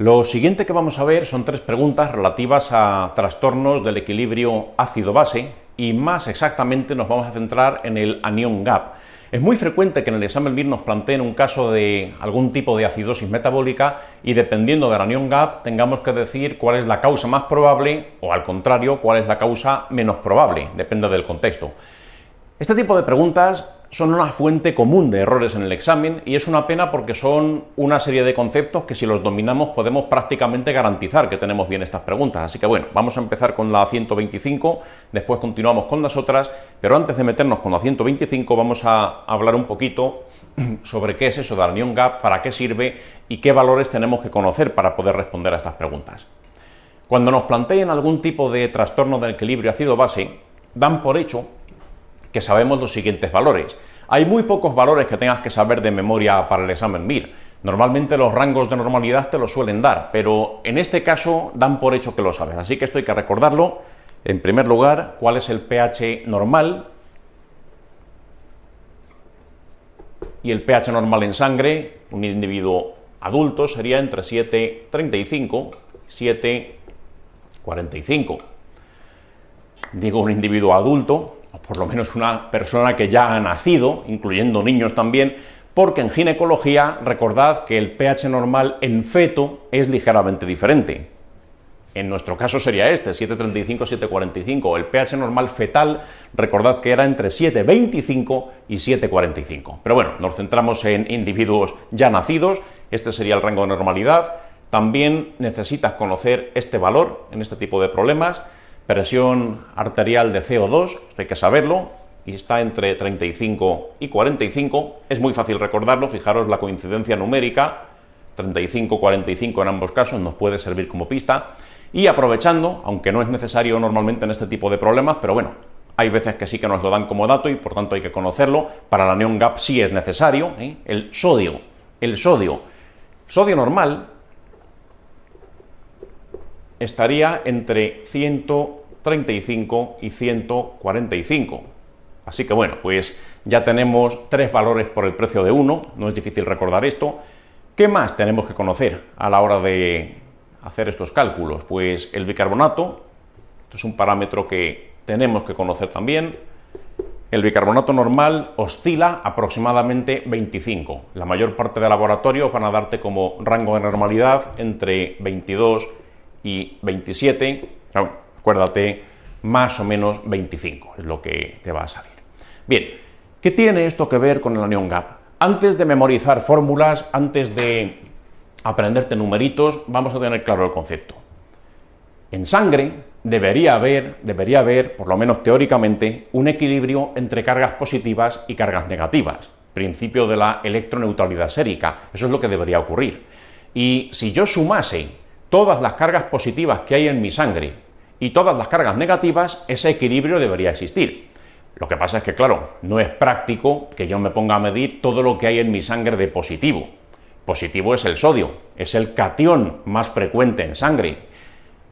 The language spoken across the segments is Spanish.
Lo siguiente que vamos a ver son tres preguntas relativas a trastornos del equilibrio ácido-base y más exactamente nos vamos a centrar en el anion gap. Es muy frecuente que en el examen MIR nos planteen un caso de algún tipo de acidosis metabólica y dependiendo del anion gap tengamos que decir cuál es la causa más probable o al contrario cuál es la causa menos probable, depende del contexto. Este tipo de preguntas son una fuente común de errores en el examen y es una pena porque son una serie de conceptos que si los dominamos podemos prácticamente garantizar que tenemos bien estas preguntas. Así que bueno, vamos a empezar con la 125, después continuamos con las otras, pero antes de meternos con la 125 vamos a hablar un poquito sobre qué es eso del anion gap, para qué sirve y qué valores tenemos que conocer para poder responder a estas preguntas. Cuando nos planteen algún tipo de trastorno del equilibrio ácido-base, dan por hecho que sabemos los siguientes valores. Hay muy pocos valores que tengas que saber de memoria para el examen MIR. Normalmente los rangos de normalidad te los suelen dar, pero en este caso dan por hecho que lo sabes. Así que esto hay que recordarlo. En primer lugar, ¿cuál es el pH normal? Y el pH normal en sangre, un individuo adulto, sería entre 7,35 y 7,45. Digo un individuo adulto, o por lo menos una persona que ya ha nacido, incluyendo niños también, porque en ginecología recordad que el pH normal en feto es ligeramente diferente. En nuestro caso sería este, 7,35, 7,45. El pH normal fetal, recordad que era entre 7,25 y 7,45. Pero bueno, nos centramos en individuos ya nacidos, este sería el rango de normalidad. También necesitas conocer este valor en este tipo de problemas. Presión arterial de CO2, esto hay que saberlo, y está entre 35 y 45, es muy fácil recordarlo, fijaros la coincidencia numérica, 35-45 en ambos casos, nos puede servir como pista, y aprovechando, aunque no es necesario normalmente en este tipo de problemas, pero bueno, hay veces que sí que nos lo dan como dato y por tanto hay que conocerlo, para el anion gap sí es necesario, el sodio normal estaría entre 135 y 145. Así que bueno, pues ya tenemos tres valores por el precio de uno, no es difícil recordar esto. ¿Qué más tenemos que conocer a la hora de hacer estos cálculos? Pues el bicarbonato, esto es un parámetro que tenemos que conocer también. El bicarbonato normal oscila aproximadamente 25. La mayor parte de laboratorios van a darte como rango de normalidad entre 22 y 27, bueno, acuérdate, más o menos 25 es lo que te va a salir. Bien, ¿qué tiene esto que ver con el anion gap? Antes de memorizar fórmulas, antes de aprenderte numeritos, vamos a tener claro el concepto. En sangre debería haber, por lo menos teóricamente, un equilibrio entre cargas positivas y cargas negativas, principio de la electroneutralidad sérica, eso es lo que debería ocurrir. Y si yo sumase todas las cargas positivas que hay en mi sangre y todas las cargas negativas, ese equilibrio debería existir. Lo que pasa es que, claro, no es práctico que yo me ponga a medir todo lo que hay en mi sangre de positivo. Positivo es el sodio, es el catión más frecuente en sangre,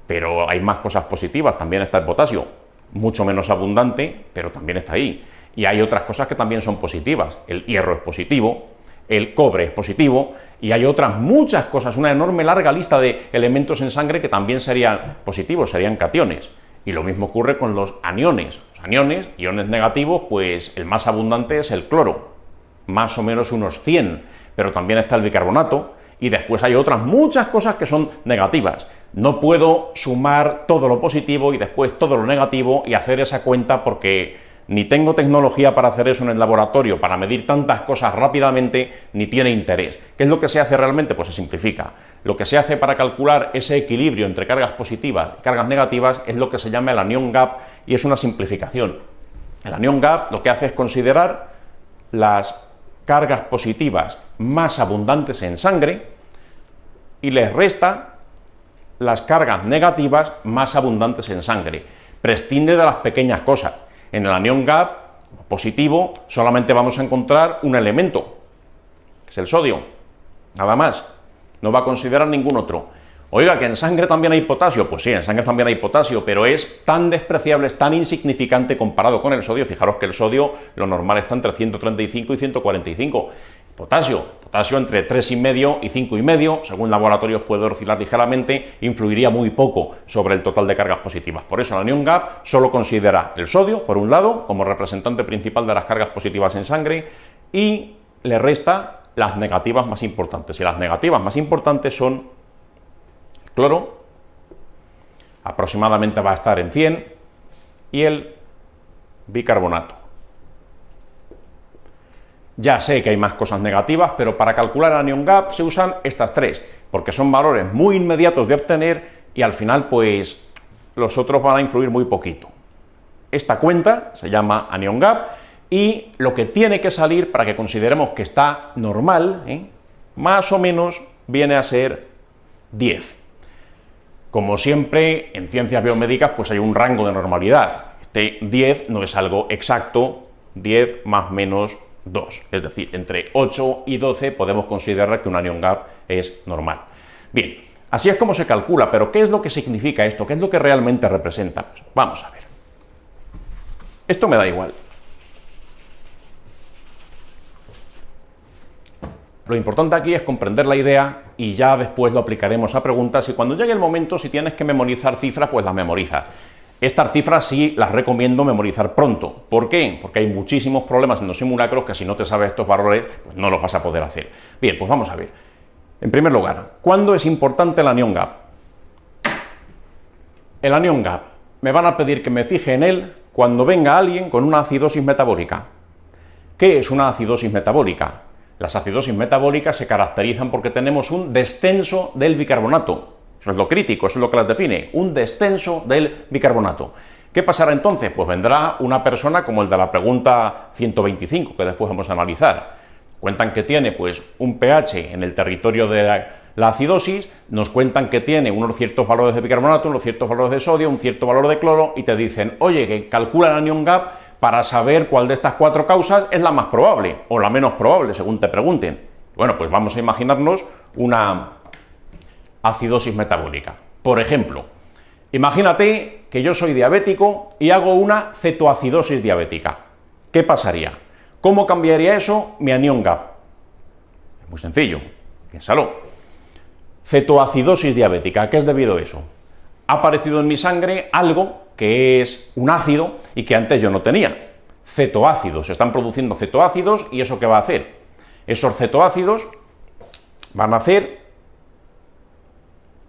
pero hay más cosas positivas, también está el potasio, mucho menos abundante, pero también está ahí. Y hay otras cosas que también son positivas, el hierro es positivo, el cobre es positivo y hay otras muchas cosas, una enorme larga lista de elementos en sangre que también serían positivos, serían cationes. Y lo mismo ocurre con los aniones. Los aniones, iones negativos, pues el más abundante es el cloro, más o menos unos 100, pero también está el bicarbonato y después hay otras muchas cosas que son negativas. No puedo sumar todo lo positivo y después todo lo negativo y hacer esa cuenta porque ni tengo tecnología para hacer eso en el laboratorio, para medir tantas cosas rápidamente, ni tiene interés. ¿Qué es lo que se hace realmente? Pues se simplifica. Lo que se hace para calcular ese equilibrio entre cargas positivas y cargas negativas es lo que se llama el anion gap y es una simplificación. El anion gap lo que hace es considerar las cargas positivas más abundantes en sangre y les resta las cargas negativas más abundantes en sangre. Prescinde de las pequeñas cosas. En el anion gap positivo solamente vamos a encontrar un elemento, que es el sodio, nada más, no va a considerar ningún otro. Oiga, ¿que en sangre también hay potasio? Pues sí, en sangre también hay potasio, pero es tan despreciable, es tan insignificante comparado con el sodio. Fijaros que el sodio, lo normal está entre 135 y 145. Potasio Potasio entre 3,5 y 5,5, según laboratorios puede oscilar ligeramente, influiría muy poco sobre el total de cargas positivas. Por eso el anión GAP solo considera el sodio, por un lado, como representante principal de las cargas positivas en sangre, y le resta las negativas más importantes. Y las negativas más importantes son el cloro, aproximadamente va a estar en 100, y el bicarbonato. Ya sé que hay más cosas negativas, pero para calcular el anión GAP se usan estas tres, porque son valores muy inmediatos de obtener y al final pues los otros van a influir muy poquito. Esta cuenta se llama anión GAP y lo que tiene que salir para que consideremos que está normal, más o menos viene a ser 10. Como siempre, en ciencias biomédicas pues hay un rango de normalidad. Este 10 no es algo exacto, 10 más menos 2, es decir, entre 8 y 12 podemos considerar que un anión GAP es normal. Bien, así es como se calcula, pero ¿qué es lo que significa esto? ¿Qué es lo que realmente representa? Pues vamos a ver. Esto me da igual. Lo importante aquí es comprender la idea y ya después lo aplicaremos a preguntas y cuando llegue el momento, si tienes que memorizar cifras, pues las memorizas. Estas cifras sí las recomiendo memorizar pronto. ¿Por qué? Porque hay muchísimos problemas en los simulacros que si no te sabes estos valores, pues no los vas a poder hacer. Bien, pues vamos a ver. En primer lugar, ¿cuándo es importante el anión GAP? El anión GAP, me van a pedir que me fije en él cuando venga alguien con una acidosis metabólica. ¿Qué es una acidosis metabólica? Las acidosis metabólicas se caracterizan porque tenemos un descenso del bicarbonato. Eso es lo crítico, eso es lo que las define, un descenso del bicarbonato. ¿Qué pasará entonces? Pues vendrá una persona como el de la pregunta 125, que después vamos a analizar. Cuentan que tiene pues un pH en el territorio de la acidosis, nos cuentan que tiene unos ciertos valores de bicarbonato, unos ciertos valores de sodio, un cierto valor de cloro, y te dicen, oye, que calcula el anión GAP para saber cuál de estas cuatro causas es la más probable, o la menos probable, según te pregunten. Bueno, pues vamos a imaginarnos una acidosis metabólica. Por ejemplo, imagínate que yo soy diabético y hago una cetoacidosis diabética. ¿Qué pasaría? ¿Cómo cambiaría eso mi anión GAP? Es muy sencillo, piénsalo. Cetoacidosis diabética, ¿a qué es debido eso? Ha aparecido en mi sangre algo que es un ácido y que antes yo no tenía. Cetoácidos, se están produciendo cetoácidos y ¿eso qué va a hacer? Esos cetoácidos van a hacer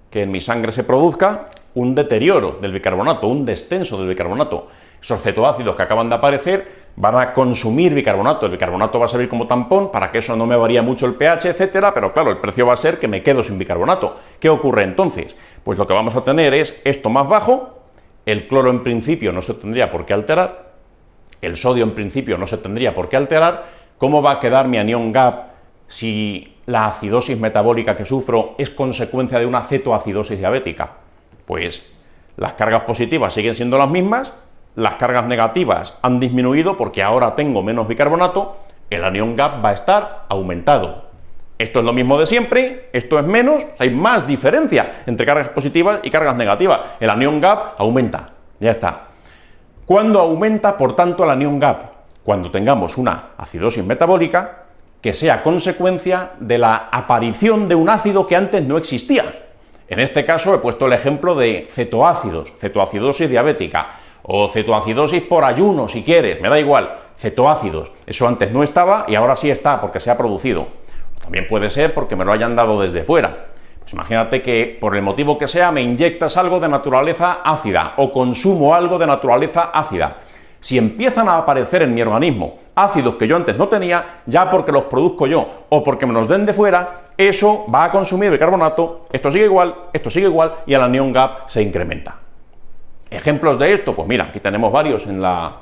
que en mi sangre se produzca un deterioro del bicarbonato, un descenso del bicarbonato. Esos cetoácidos que acaban de aparecer van a consumir bicarbonato, el bicarbonato va a servir como tampón para que eso no me varíe mucho el pH, etcétera, pero claro, el precio va a ser que me quedo sin bicarbonato. ¿Qué ocurre entonces? Pues lo que vamos a tener es esto más bajo, el cloro en principio no se tendría por qué alterar, el sodio en principio no se tendría por qué alterar. ¿Cómo va a quedar mi anión GAP si la acidosis metabólica que sufro es consecuencia de una cetoacidosis diabética? Pues las cargas positivas siguen siendo las mismas, las cargas negativas han disminuido porque ahora tengo menos bicarbonato, el anión GAP va a estar aumentado. Esto es lo mismo de siempre, esto es menos, hay más diferencia entre cargas positivas y cargas negativas. El anión GAP aumenta, ya está. ¿Cuándo aumenta, por tanto, el anión GAP? Cuando tengamos una acidosis metabólica que sea consecuencia de la aparición de un ácido que antes no existía. En este caso he puesto el ejemplo de cetoácidos, cetoacidosis diabética, o cetoacidosis por ayuno, si quieres, me da igual, cetoácidos. Eso antes no estaba y ahora sí está porque se ha producido. También puede ser porque me lo hayan dado desde fuera. Pues imagínate que por el motivo que sea me inyectas algo de naturaleza ácida o consumo algo de naturaleza ácida. Si empiezan a aparecer en mi organismo ácidos que yo antes no tenía, ya porque los produzco yo o porque me los den de fuera, eso va a consumir bicarbonato, esto sigue igual y el anión GAP se incrementa. Ejemplos de esto, pues mira, aquí tenemos varios en la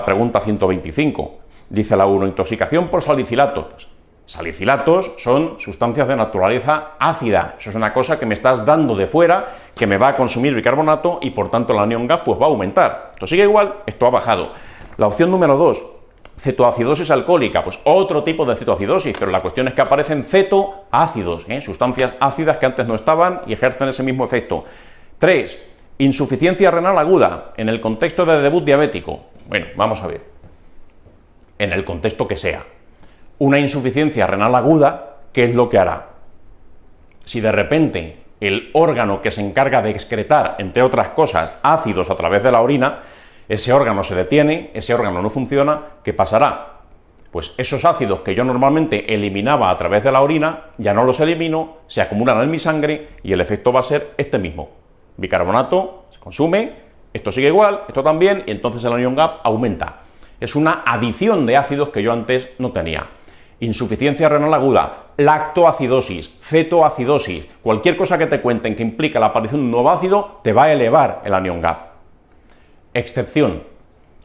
pregunta 125. Dice la 1, intoxicación por salicilatos. Pues, salicilatos son sustancias de naturaleza ácida, eso es una cosa que me estás dando de fuera, que me va a consumir bicarbonato y por tanto el anión GAP pues va a aumentar. Esto sigue igual, esto ha bajado. La opción número 2, cetoacidosis alcohólica, pues otro tipo de cetoacidosis, pero la cuestión es que aparecen cetoácidos, sustancias ácidas que antes no estaban y ejercen ese mismo efecto. 3, insuficiencia renal aguda, en el contexto de debut diabético. Bueno, vamos a ver, en el contexto que sea. una insuficiencia renal aguda, ¿qué es lo que hará? Si de repente el órgano que se encarga de excretar, entre otras cosas, ácidos a través de la orina, ese órgano se detiene, ese órgano no funciona, ¿qué pasará? Pues esos ácidos que yo normalmente eliminaba a través de la orina, ya no los elimino, se acumulan en mi sangre y el efecto va a ser este mismo. Bicarbonato se consume, esto sigue igual, esto también, y entonces el anion gap aumenta. Es una adición de ácidos que yo antes no tenía. Insuficiencia renal aguda, lactoacidosis, cetoacidosis, cualquier cosa que te cuenten que implica la aparición de un nuevo ácido, te va a elevar el anion gap. Excepción: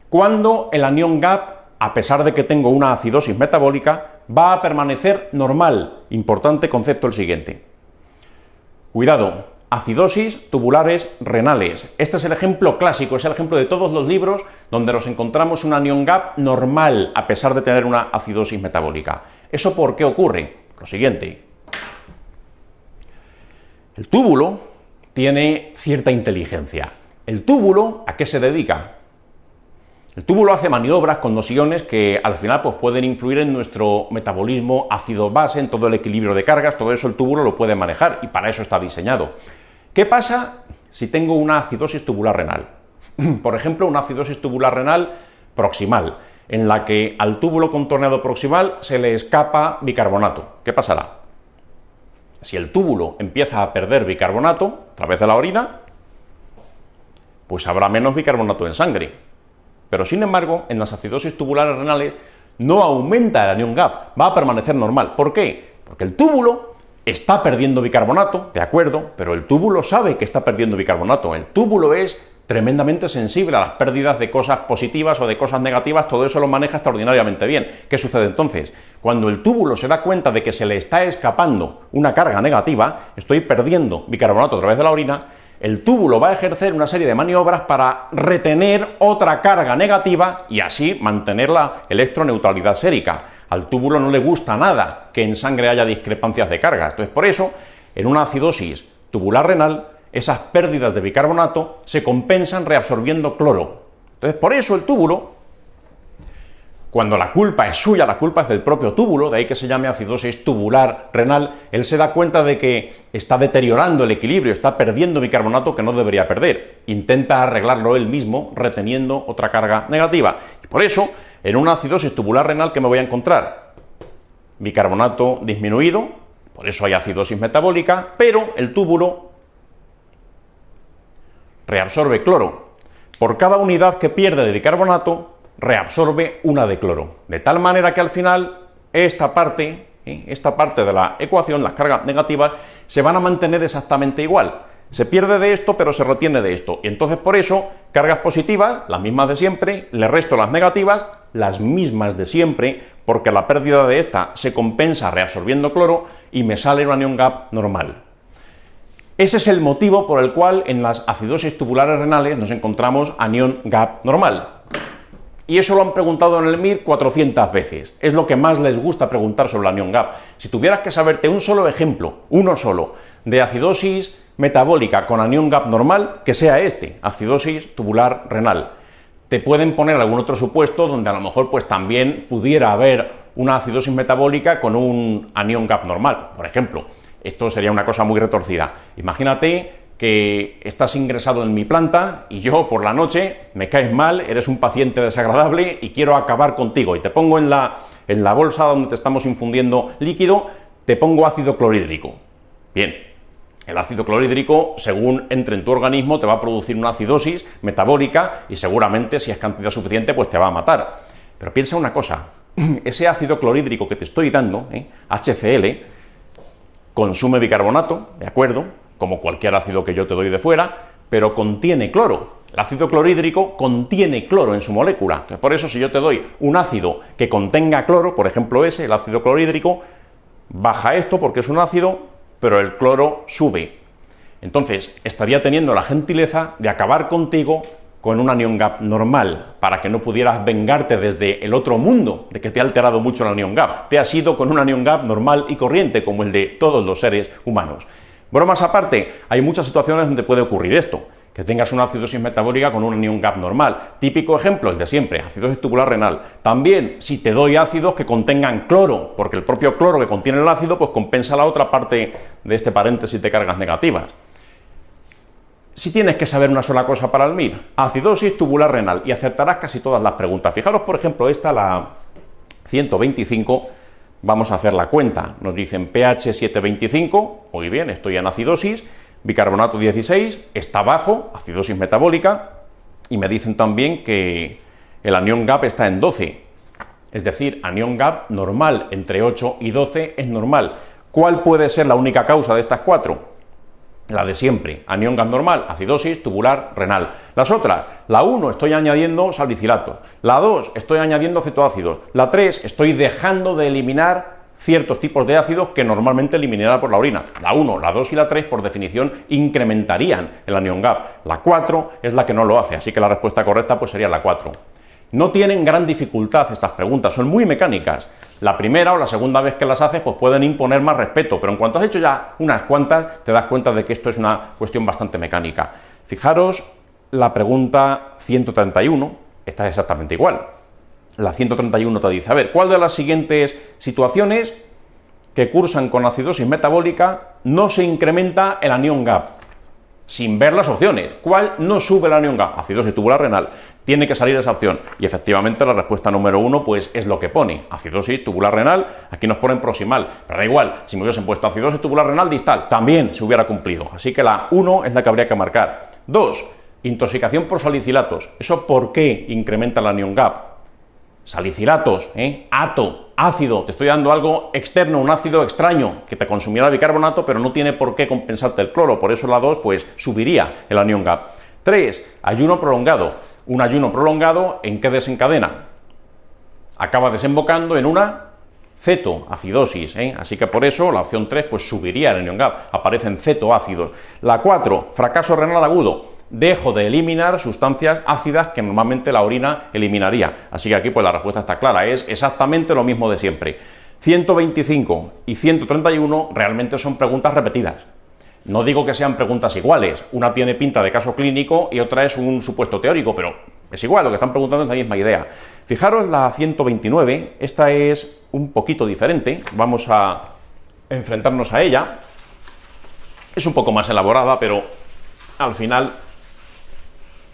cuando el anion gap, a pesar de que tengo una acidosis metabólica, va a permanecer normal. Importante concepto el siguiente. Cuidado, acidosis tubulares renales. Este es el ejemplo clásico, es el ejemplo de todos los libros donde nos encontramos un anion gap normal, a pesar de tener una acidosis metabólica. ¿Eso por qué ocurre? Lo siguiente. El túbulo tiene cierta inteligencia. ¿El túbulo a qué se dedica? El túbulo hace maniobras con los iones que al final pues, pueden influir en nuestro metabolismo ácido-base, en todo el equilibrio de cargas, todo eso el túbulo lo puede manejar y para eso está diseñado. ¿Qué pasa si tengo una acidosis tubular renal? Por ejemplo, una acidosis tubular renal proximal, en la que al túbulo contorneado proximal se le escapa bicarbonato. ¿Qué pasará? Si el túbulo empieza a perder bicarbonato a través de la orina, pues habrá menos bicarbonato en sangre. Pero sin embargo, en las acidosis tubulares renales no aumenta el anion gap, va a permanecer normal. ¿Por qué? Porque el túbulo está perdiendo bicarbonato, de acuerdo, pero el túbulo sabe que está perdiendo bicarbonato. El túbulo es tremendamente sensible a las pérdidas de cosas positivas o de cosas negativas, todo eso lo maneja extraordinariamente bien. ¿Qué sucede entonces? Cuando el túbulo se da cuenta de que se le está escapando una carga negativa, estoy perdiendo bicarbonato a través de la orina, el túbulo va a ejercer una serie de maniobras para retener otra carga negativa y así mantener la electroneutralidad sérica. Al túbulo no le gusta nada que en sangre haya discrepancias de cargas. Entonces, por eso, en una acidosis tubular renal, esas pérdidas de bicarbonato se compensan reabsorbiendo cloro. Entonces, por eso el túbulo, cuando la culpa es suya, la culpa es del propio túbulo, de ahí que se llame acidosis tubular renal, él se da cuenta de que está deteriorando el equilibrio, está perdiendo bicarbonato que no debería perder. Intenta arreglarlo él mismo, reteniendo otra carga negativa. Y por eso, en una acidosis tubular renal, ¿qué me voy a encontrar? Bicarbonato disminuido, por eso hay acidosis metabólica, pero el túbulo reabsorbe cloro. Por cada unidad que pierde de bicarbonato, reabsorbe una de cloro, de tal manera que al final esta parte de la ecuación, las cargas negativas, se van a mantener exactamente igual. Se pierde de esto, pero se retiene de esto. Y entonces por eso, cargas positivas, las mismas de siempre, le resto las negativas, las mismas de siempre, porque la pérdida de esta se compensa reabsorbiendo cloro y me sale un anion gap normal. Ese es el motivo por el cual en las acidosis tubulares renales nos encontramos anion gap normal. Y eso lo han preguntado en el MIR 400 veces. Es lo que más les gusta preguntar sobre el anion gap. Si tuvieras que saberte un solo ejemplo, uno solo, de acidosis metabólica con anion gap normal, que sea este, acidosis tubular renal. Te pueden poner algún otro supuesto donde a lo mejor pues también pudiera haber una acidosis metabólica con un anion gap normal. Por ejemplo, esto sería una cosa muy retorcida. Imagínate que estás ingresado en mi planta y yo por la noche me caes mal, eres un paciente desagradable y quiero acabar contigo y te pongo en la bolsa donde te estamos infundiendo líquido, te pongo ácido clorhídrico. Bien, el ácido clorhídrico, según entre en tu organismo, te va a producir una acidosis metabólica y seguramente si es cantidad suficiente pues te va a matar. Pero piensa una cosa, ese ácido clorhídrico que te estoy dando, HCl, consume bicarbonato, ¿de acuerdo?, como cualquier ácido que yo te doy de fuera, pero contiene cloro. El ácido clorhídrico contiene cloro en su molécula. Entonces, por eso, si yo te doy un ácido que contenga cloro, por ejemplo ese, el ácido clorhídrico, baja esto porque es un ácido, pero el cloro sube. Entonces, estaría teniendo la gentileza de acabar contigo con un anion gap normal, para que no pudieras vengarte desde el otro mundo de que te ha alterado mucho el anion gap. Te has ido con un anion gap normal y corriente, como el de todos los seres humanos. Bromas aparte, hay muchas situaciones donde puede ocurrir esto. que tengas una acidosis metabólica con un anión GAP normal. Típico ejemplo, el de siempre, acidosis tubular renal. También, si te doy ácidos que contengan cloro, porque el propio cloro que contiene el ácido, pues compensa la otra parte de este paréntesis de cargas negativas. Si tienes que saber una sola cosa para el MIR, acidosis tubular renal, y acertarás casi todas las preguntas. Fijaros, por ejemplo, esta, la 125, vamos a hacer la cuenta. Nos dicen pH 7,25, muy bien, estoy en acidosis, bicarbonato 16, está bajo, acidosis metabólica, y me dicen también que el anión GAP está en 12, es decir, anión GAP normal, entre 8 y 12 es normal. ¿Cuál puede ser la única causa de estas cuatro? La de siempre, anión GAP normal, acidosis tubular renal. Las otras, la 1 estoy añadiendo salicilatos, la 2 estoy añadiendo cetoácidos, la 3 estoy dejando de eliminar ciertos tipos de ácidos que normalmente eliminará por la orina. La 1, la 2 y la 3, por definición, incrementarían el anión GAP. La 4 es la que no lo hace, así que la respuesta correcta pues sería la 4. No tienen gran dificultad estas preguntas, son muy mecánicas. La primera o la segunda vez que las haces pues pueden imponer más respeto, pero en cuanto has hecho ya unas cuantas, te das cuenta de que esto es una cuestión bastante mecánica. Fijaros la pregunta 131, esta es exactamente igual. La 131 te dice, a ver, ¿cuál de las siguientes situaciones que cursan con acidosis metabólica no se incrementa el anión GAP? Sin ver las opciones, ¿cuál no sube el anión GAP? Acidosis tubular renal, tiene que salir esa opción, y efectivamente la respuesta número 1 pues es lo que pone, acidosis tubular renal, aquí nos ponen proximal, pero da igual, si me hubiesen puesto acidosis tubular renal distal, también se hubiera cumplido, así que la 1 es la que habría que marcar. 2, intoxicación por salicilatos, ¿eso por qué incrementa el anión GAP? Salicilatos, ato, ácido, te estoy dando algo externo, un ácido extraño que te consumirá el bicarbonato, pero no tiene por qué compensarte el cloro, por eso la 2 pues subiría el anión GAP. 3, ayuno prolongado. Un ayuno prolongado, ¿en qué desencadena? Acaba desembocando en una cetoacidosis, así que por eso la opción 3 pues subiría el anión GAP, aparecen cetoácidos. La 4, fracaso renal agudo. Dejo de eliminar sustancias ácidas que normalmente la orina eliminaría. Así que aquí pues la respuesta está clara, es exactamente lo mismo de siempre. 125 y 131 realmente son preguntas repetidas. No digo que sean preguntas iguales, una tiene pinta de caso clínico y otra es un supuesto teórico, pero es igual, lo que están preguntando es la misma idea. Fijaros la 129, esta es un poquito diferente, vamos a enfrentarnos a ella. Es un poco más elaborada, pero al final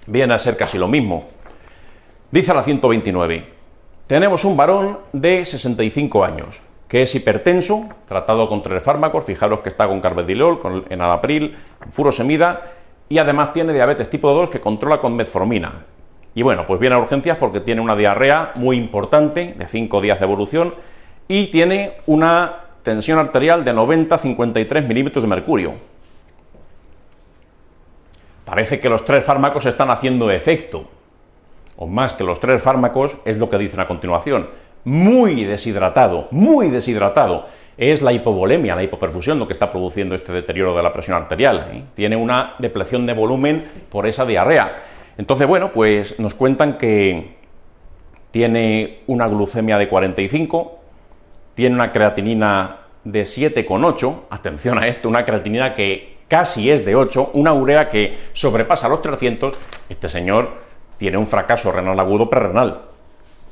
viene a ser casi lo mismo. Dice la 129, tenemos un varón de 65 años, que es hipertenso, tratado con 3 fármacos, fijaros que está con carvedilol, con enalapril, furosemida, y además tiene diabetes tipo 2 que controla con metformina. Y bueno, pues viene a urgencias porque tiene una diarrea muy importante, de 5 días de evolución, y tiene una tensión arterial de 90-53 milímetros de mercurio. Parece que los 3 fármacos están haciendo efecto, o más que los 3 fármacos, es lo que dicen a continuación. Muy deshidratado, es la hipovolemia, la hipoperfusión, lo que está produciendo este deterioro de la presión arterial. Tiene una depleción de volumen por esa diarrea. Entonces, bueno, pues nos cuentan que tiene una glucemia de 45, tiene una creatinina de 7,8, atención a esto, una creatinina que casi es de 8, una urea que sobrepasa los 300, este señor tiene un fracaso renal agudo prerrenal.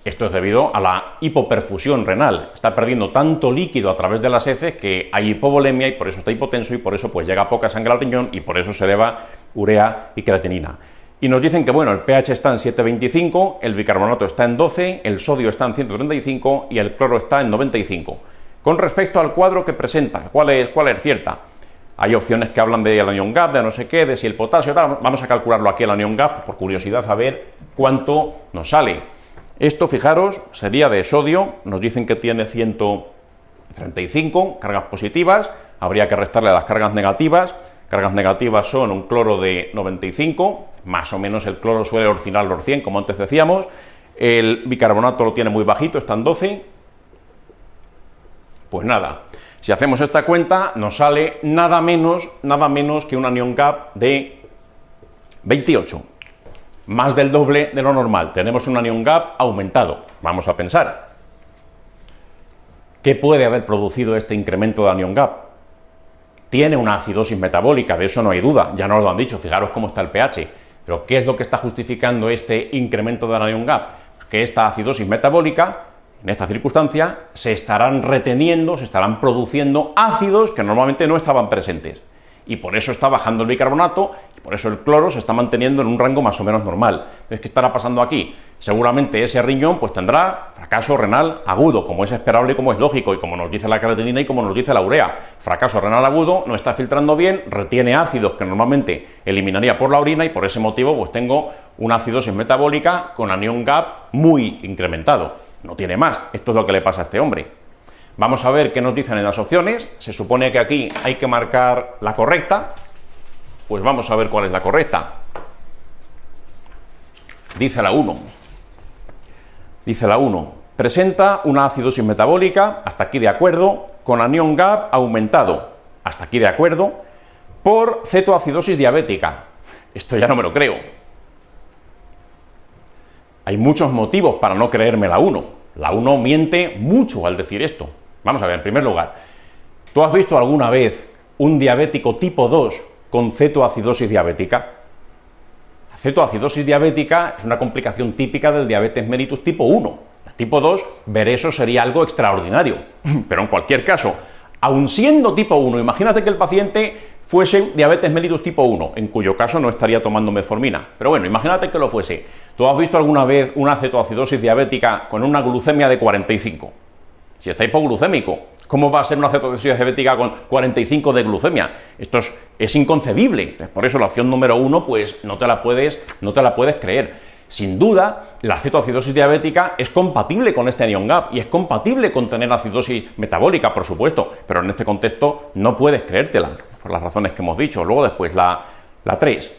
Esto es debido a la hipoperfusión renal, está perdiendo tanto líquido a través de las heces que hay hipovolemia y por eso está hipotenso y por eso pues llega poca sangre al riñón y por eso se eleva urea y creatinina. Y nos dicen que bueno, el pH está en 7,25, el bicarbonato está en 12, el sodio está en 135 y el cloro está en 95. Con respecto al cuadro que presenta, ¿cuál es cierta? Hay opciones que hablan del anión GAP, de no sé qué, de si el potasio, tal. Vamos a calcularlo aquí el anión GAP, por curiosidad, a ver cuánto nos sale. Esto, fijaros, sería de sodio, nos dicen que tiene 135 cargas positivas, habría que restarle las cargas negativas son un cloro de 95, más o menos el cloro suele oscilar los 100, como antes decíamos, el bicarbonato lo tiene muy bajito, está en 12, pues nada. Si hacemos esta cuenta, nos sale nada menos que un anión GAP de 28, más del doble de lo normal. Tenemos un anión GAP aumentado. Vamos a pensar, ¿qué puede haber producido este incremento de anión GAP? tiene una acidosis metabólica, de eso no hay duda, ya nos lo han dicho, fijaros cómo está el pH. Pero ¿qué es lo que está justificando este incremento del anion gap? Que esta acidosis metabólica, en esta circunstancia, se estarán reteniendo, se estarán produciendo ácidos que normalmente no estaban presentes. Y por eso está bajando el bicarbonato, y por eso el cloro se está manteniendo en un rango más o menos normal. Entonces, ¿qué estará pasando aquí? Seguramente ese riñón pues tendrá fracaso renal agudo, como es esperable y como es lógico, y como nos dice la creatinina y como nos dice la urea. Fracaso renal agudo, no está filtrando bien, retiene ácidos que normalmente eliminaría por la orina, y por ese motivo pues tengo una acidosis metabólica con anion gap muy incrementado. No tiene más, esto es lo que le pasa a este hombre. Vamos a ver qué nos dicen en las opciones. Se supone que aquí hay que marcar la correcta, pues vamos a ver cuál es la correcta. Dice la 1. Dice la 1. Presenta una acidosis metabólica, hasta aquí de acuerdo, con anion gap aumentado, hasta aquí de acuerdo, por cetoacidosis diabética. Esto ya no me lo creo. Hay muchos motivos para no creerme la 1. La 1 miente mucho al decir esto. Vamos a ver, en primer lugar, ¿tú has visto alguna vez un diabético tipo 2 con cetoacidosis diabética? La cetoacidosis diabética es una complicación típica del diabetes mellitus tipo 1. El tipo 2, ver eso sería algo extraordinario. Pero en cualquier caso, aun siendo tipo 1, imagínate que el paciente fuese diabetes mellitus tipo 1, en cuyo caso no estaría tomando metformina. Pero bueno, imagínate que lo fuese. ¿Tú has visto alguna vez una cetoacidosis diabética con una glucemia de 45? Si está hipoglucémico, ¿cómo va a ser una cetoacidosis diabética con 45 de glucemia? Esto es inconcebible. Por eso la opción número 1, pues no te la puedes creer. Sin duda, la cetoacidosis diabética es compatible con este anion gap y es compatible con tener acidosis metabólica, por supuesto, pero en este contexto no puedes creértela, por las razones que hemos dicho. Luego después, la 3,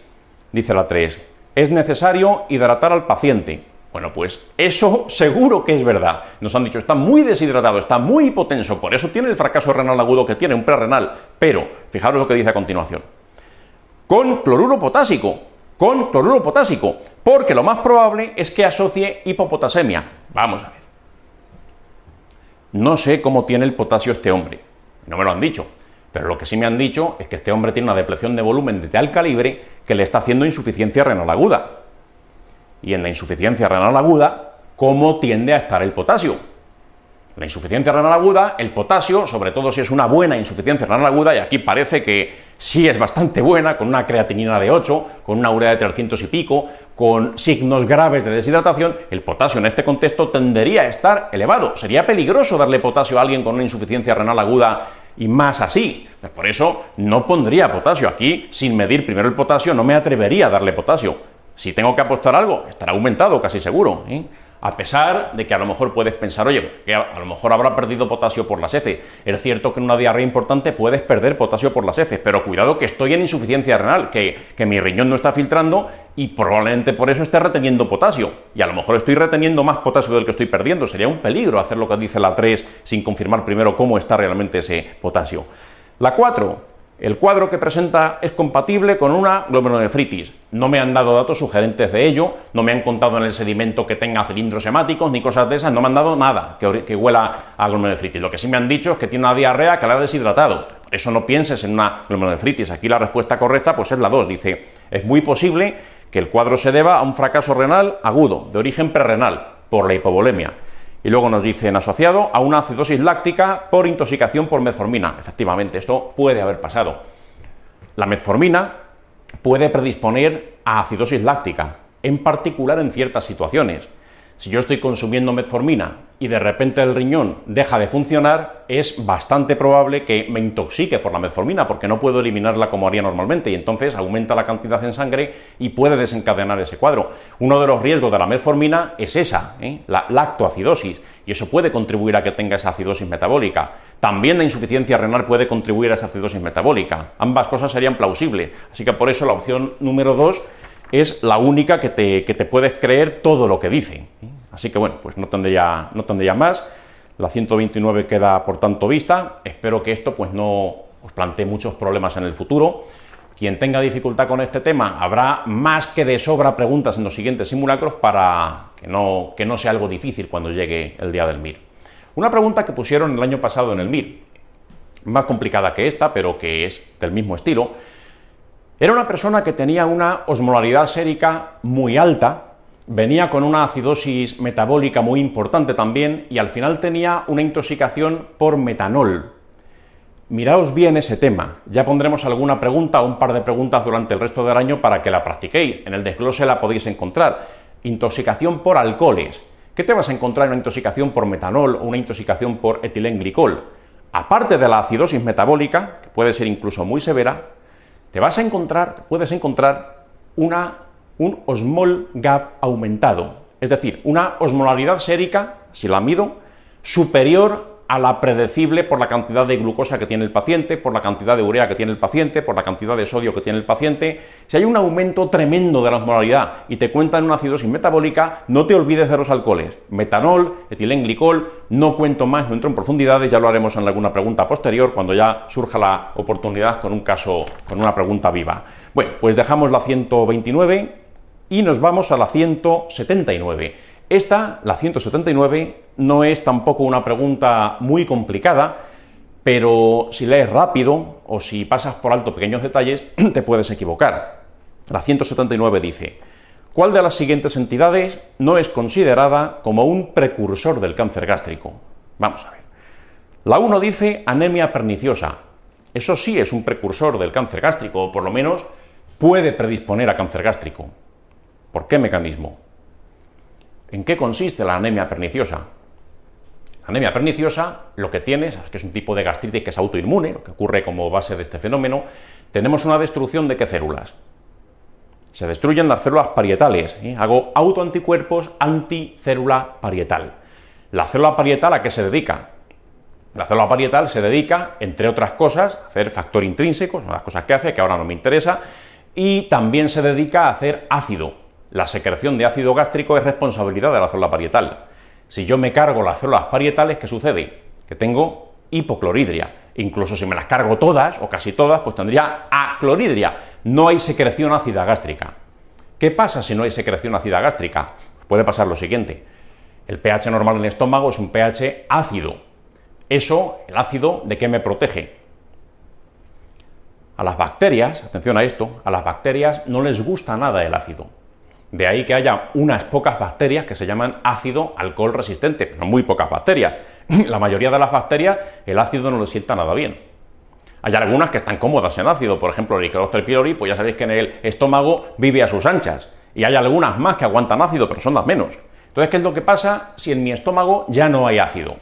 dice la 3, es necesario hidratar al paciente. Bueno, pues eso seguro que es verdad. Nos han dicho, está muy deshidratado, está muy hipotenso, por eso tiene el fracaso renal agudo que tiene, un prerrenal. Pero, fijaros lo que dice a continuación. Con cloruro potásico, porque lo más probable es que asocie hipopotasemia. Vamos a ver. No sé cómo tiene el potasio este hombre, no me lo han dicho, pero lo que sí me han dicho es que este hombre tiene una depleción de volumen de tal calibre que le está haciendo insuficiencia renal aguda. Y en la insuficiencia renal aguda, ¿cómo tiende a estar el potasio? La insuficiencia renal aguda, el potasio, sobre todo si es una buena insuficiencia renal aguda, y aquí parece que sí es bastante buena, con una creatinina de 8, con una urea de 300 y pico, con signos graves de deshidratación, el potasio en este contexto tendería a estar elevado. Sería peligroso darle potasio a alguien con una insuficiencia renal aguda y más así. Por eso no pondría potasio. Aquí, sin medir primero el potasio, no me atrevería a darle potasio. Si tengo que apostar algo, estará aumentado, casi seguro, ¿eh? A pesar de que a lo mejor puedes pensar, oye, que a lo mejor habrá perdido potasio por las heces. Es cierto que en una diarrea importante puedes perder potasio por las heces, pero cuidado que estoy en insuficiencia renal, que mi riñón no está filtrando y probablemente por eso esté reteniendo potasio. Y a lo mejor estoy reteniendo más potasio del que estoy perdiendo. Sería un peligro hacer lo que dice la 3 sin confirmar primero cómo está realmente ese potasio. La 4. El cuadro que presenta es compatible con una glomerulonefritis. No me han dado datos sugerentes de ello, no me han contado en el sedimento que tenga cilindros hemáticos ni cosas de esas, no me han dado nada que huela a glomerulonefritis. Lo que sí me han dicho es que tiene una diarrea que la ha deshidratado. Por eso no pienses en una glomerulonefritis. Aquí la respuesta correcta pues es la 2. Dice, es muy posible que el cuadro se deba a un fracaso renal agudo, de origen prerrenal, por la hipovolemia. Y luego nos dicen asociado a una acidosis láctica por intoxicación por metformina. Efectivamente, esto puede haber pasado. La metformina puede predisponer a acidosis láctica, en particular en ciertas situaciones. Si yo estoy consumiendo metformina y de repente el riñón deja de funcionar, es bastante probable que me intoxique por la metformina porque no puedo eliminarla como haría normalmente y entonces aumenta la cantidad en sangre y puede desencadenar ese cuadro. Uno de los riesgos de la metformina es esa, la lactoacidosis, y eso puede contribuir a que tenga esa acidosis metabólica. También la insuficiencia renal puede contribuir a esa acidosis metabólica. Ambas cosas serían plausibles, así que por eso la opción número 2 es la única que te puedes creer todo lo que dice. Así que bueno, pues no tendría más. La 129 queda por tanto vista. Espero que esto pues no os plantee muchos problemas en el futuro. Quien tenga dificultad con este tema, habrá más que de sobra preguntas en los siguientes simulacros para que no sea algo difícil cuando llegue el día del MIR. Una pregunta que pusieron el año pasado en el MIR. más complicada que esta, pero que es del mismo estilo. Era una persona que tenía una osmolaridad sérica muy alta, venía con una acidosis metabólica muy importante también, y al final tenía una intoxicación por metanol. Miraos bien ese tema, ya pondremos alguna pregunta o un par de preguntas durante el resto del año para que la practiquéis, en el desglose la podéis encontrar. Intoxicación por alcoholes. ¿Qué te vas a encontrar en una intoxicación por metanol o una intoxicación por etilenglicol? Aparte de la acidosis metabólica, que puede ser incluso muy severa, puedes encontrar un osmol gap aumentado, es decir, una osmolaridad sérica, si la mido, superior a la predecible por la cantidad de glucosa que tiene el paciente, por la cantidad de urea que tiene el paciente, por la cantidad de sodio que tiene el paciente. Si hay un aumento tremendo de la osmolaridad y te cuentan una acidosis metabólica, no te olvides de los alcoholes. Metanol, etilenglicol, no cuento más, no entro en profundidades, ya lo haremos en alguna pregunta posterior, cuando ya surja la oportunidad con un caso, con una pregunta viva. Bueno, pues dejamos la 129 y nos vamos a la 179. Esta, la 179, no es tampoco una pregunta muy complicada, pero si lees rápido o si pasas por alto pequeños detalles, te puedes equivocar. La 179 dice: ¿cuál de las siguientes entidades no es considerada como un precursor del cáncer gástrico? Vamos a ver. La 1 dice anemia perniciosa. Eso sí es un precursor del cáncer gástrico, o por lo menos puede predisponer a cáncer gástrico. ¿Por qué mecanismo? ¿En qué consiste la anemia perniciosa? La anemia perniciosa lo que tienes, que es un tipo de gastritis que es autoinmune, lo que ocurre como base de este fenómeno, tenemos una destrucción de ¿qué células? Se destruyen las células parietales, Hago autoanticuerpos anticélula parietal. ¿La célula parietal a qué se dedica? La célula parietal se dedica, entre otras cosas, a hacer factor intrínseco, son las cosas que hace, que ahora no me interesa, y también se dedica a hacer ácido. La secreción de ácido gástrico es responsabilidad de la célula parietal. Si yo me cargo las células parietales, ¿qué sucede? Que tengo hipocloridria. Incluso si me las cargo todas, o casi todas, pues tendría acloridria. No hay secreción ácida gástrica. ¿Qué pasa si no hay secreción ácida gástrica? Pues puede pasar lo siguiente. El pH normal en el estómago es un pH ácido. Eso, el ácido, ¿de qué me protege? A las bacterias, atención a esto, a las bacterias no les gusta nada el ácido. De ahí que haya unas pocas bacterias que se llaman ácido alcohol resistente, pero muy pocas bacterias. La mayoría de las bacterias el ácido no les sienta nada bien. Hay algunas que están cómodas en ácido, por ejemplo el Helicobacter pylori, pues ya sabéis que en el estómago vive a sus anchas. Y hay algunas más que aguantan ácido, pero son las menos. Entonces, ¿qué es lo que pasa si en mi estómago ya no hay ácido?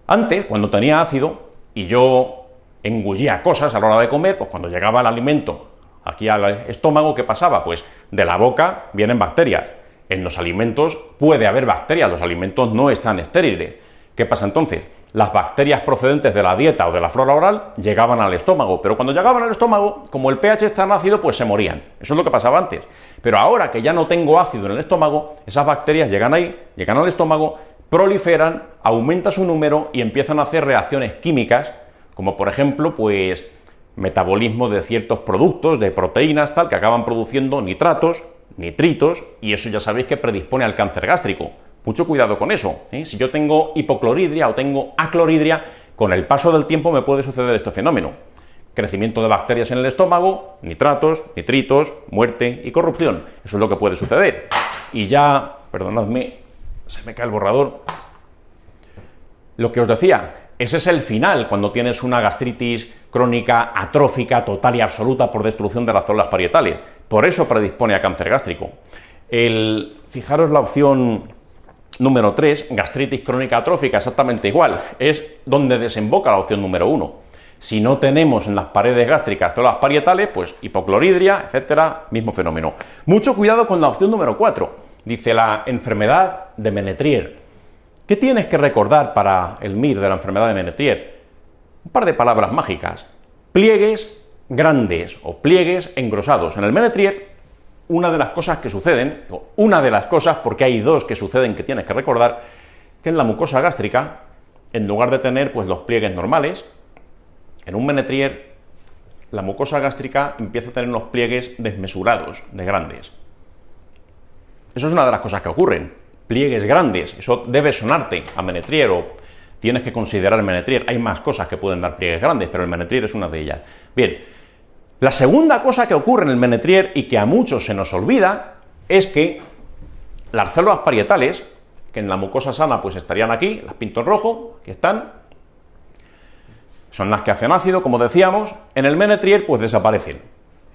Antes, cuando tenía ácido y yo engullía cosas a la hora de comer, pues cuando llegaba el alimento aquí al estómago, ¿qué pasaba? Pues de la boca vienen bacterias. En los alimentos puede haber bacterias, los alimentos no están estériles. ¿Qué pasa entonces? Las bacterias procedentes de la dieta o de la flora oral llegaban al estómago, pero cuando llegaban al estómago, como el pH es tan ácido, pues se morían. Eso es lo que pasaba antes. Pero ahora que ya no tengo ácido en el estómago, esas bacterias llegan ahí, llegan al estómago, proliferan, aumenta su número y empiezan a hacer reacciones químicas, como por ejemplo, pues metabolismo de ciertos productos, de proteínas, tal, que acaban produciendo nitratos, nitritos, y eso ya sabéis que predispone al cáncer gástrico. Mucho cuidado con eso, Si yo tengo hipocloridria o tengo acloridria, con el paso del tiempo me puede suceder este fenómeno. Crecimiento de bacterias en el estómago, nitratos, nitritos, muerte y corrupción. Eso es lo que puede suceder. Y ya, perdonadme, se me cae el borrador. Lo que os decía, ese es el final cuando tienes una gastritis crónica atrófica total y absoluta por destrucción de las células parietales. Por eso predispone a cáncer gástrico. Fijaros la opción número 3, gastritis crónica atrófica, exactamente igual. Es donde desemboca la opción número 1. Si no tenemos en las paredes gástricas células parietales, pues hipocloridria, etcétera, mismo fenómeno. Mucho cuidado con la opción número 4. Dice la enfermedad de Menetrier. ¿Qué tienes que recordar para el MIR de la enfermedad de Menetrier? Un par de palabras mágicas. Pliegues grandes o pliegues engrosados. En el Menetrier, una de las cosas que suceden, porque hay dos que suceden que tienes que recordar, que en la mucosa gástrica, en lugar de tener pues los pliegues normales, en un Menetrier, la mucosa gástrica empieza a tener unos pliegues desmesurados, de grandes. Eso es una de las cosas que ocurren. Pliegues grandes, eso debe sonarte a Menetrier o tienes que considerar el Menetrier. Hay más cosas que pueden dar pliegues grandes, pero el Menetrier es una de ellas. Bien, la segunda cosa que ocurre en el Menetrier y que a muchos se nos olvida es que las células parietales, que en la mucosa sana pues estarían aquí, las pinto en rojo, aquí están, son las que hacen ácido, como decíamos, en el Menetrier pues desaparecen.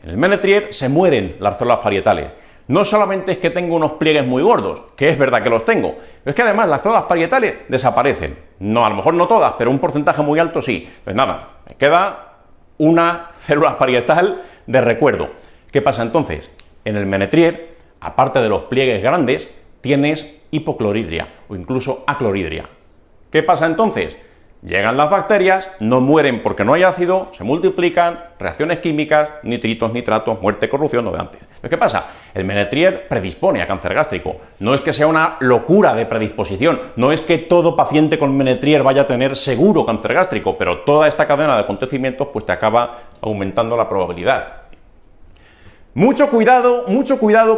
En el Menetrier se mueren las células parietales. No solamente es que tengo unos pliegues muy gordos, que es verdad que los tengo, pero es que además las células parietales desaparecen. No, a lo mejor no todas, pero un porcentaje muy alto sí. Pues nada, me queda una célula parietal de recuerdo. ¿Qué pasa entonces? En el Menetrier, aparte de los pliegues grandes, tienes hipocloridria o incluso acloridria. ¿Qué pasa entonces? Llegan las bacterias, no mueren porque no hay ácido, se multiplican, reacciones químicas, nitritos, nitratos, muerte, corrupción, lo de antes. ¿Qué pasa? El Menetrier predispone a cáncer gástrico. No es que sea una locura de predisposición, no es que todo paciente con Menetrier vaya a tener seguro cáncer gástrico, pero toda esta cadena de acontecimientos pues te acaba aumentando la probabilidad. Mucho cuidado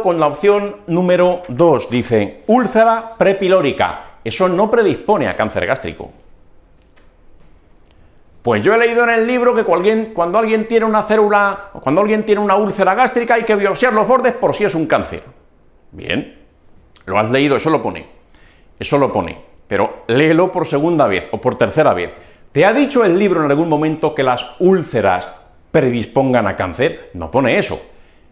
con la opción número 2, dice úlcera prepilórica. Eso no predispone a cáncer gástrico. Pues yo he leído en el libro que cuando alguien tiene una úlcera gástrica hay que biopsiar los bordes por si es un cáncer. Bien, lo has leído, eso lo pone, pero léelo por segunda vez o por tercera vez. ¿Te ha dicho el libro en algún momento que las úlceras predispongan a cáncer? No pone eso.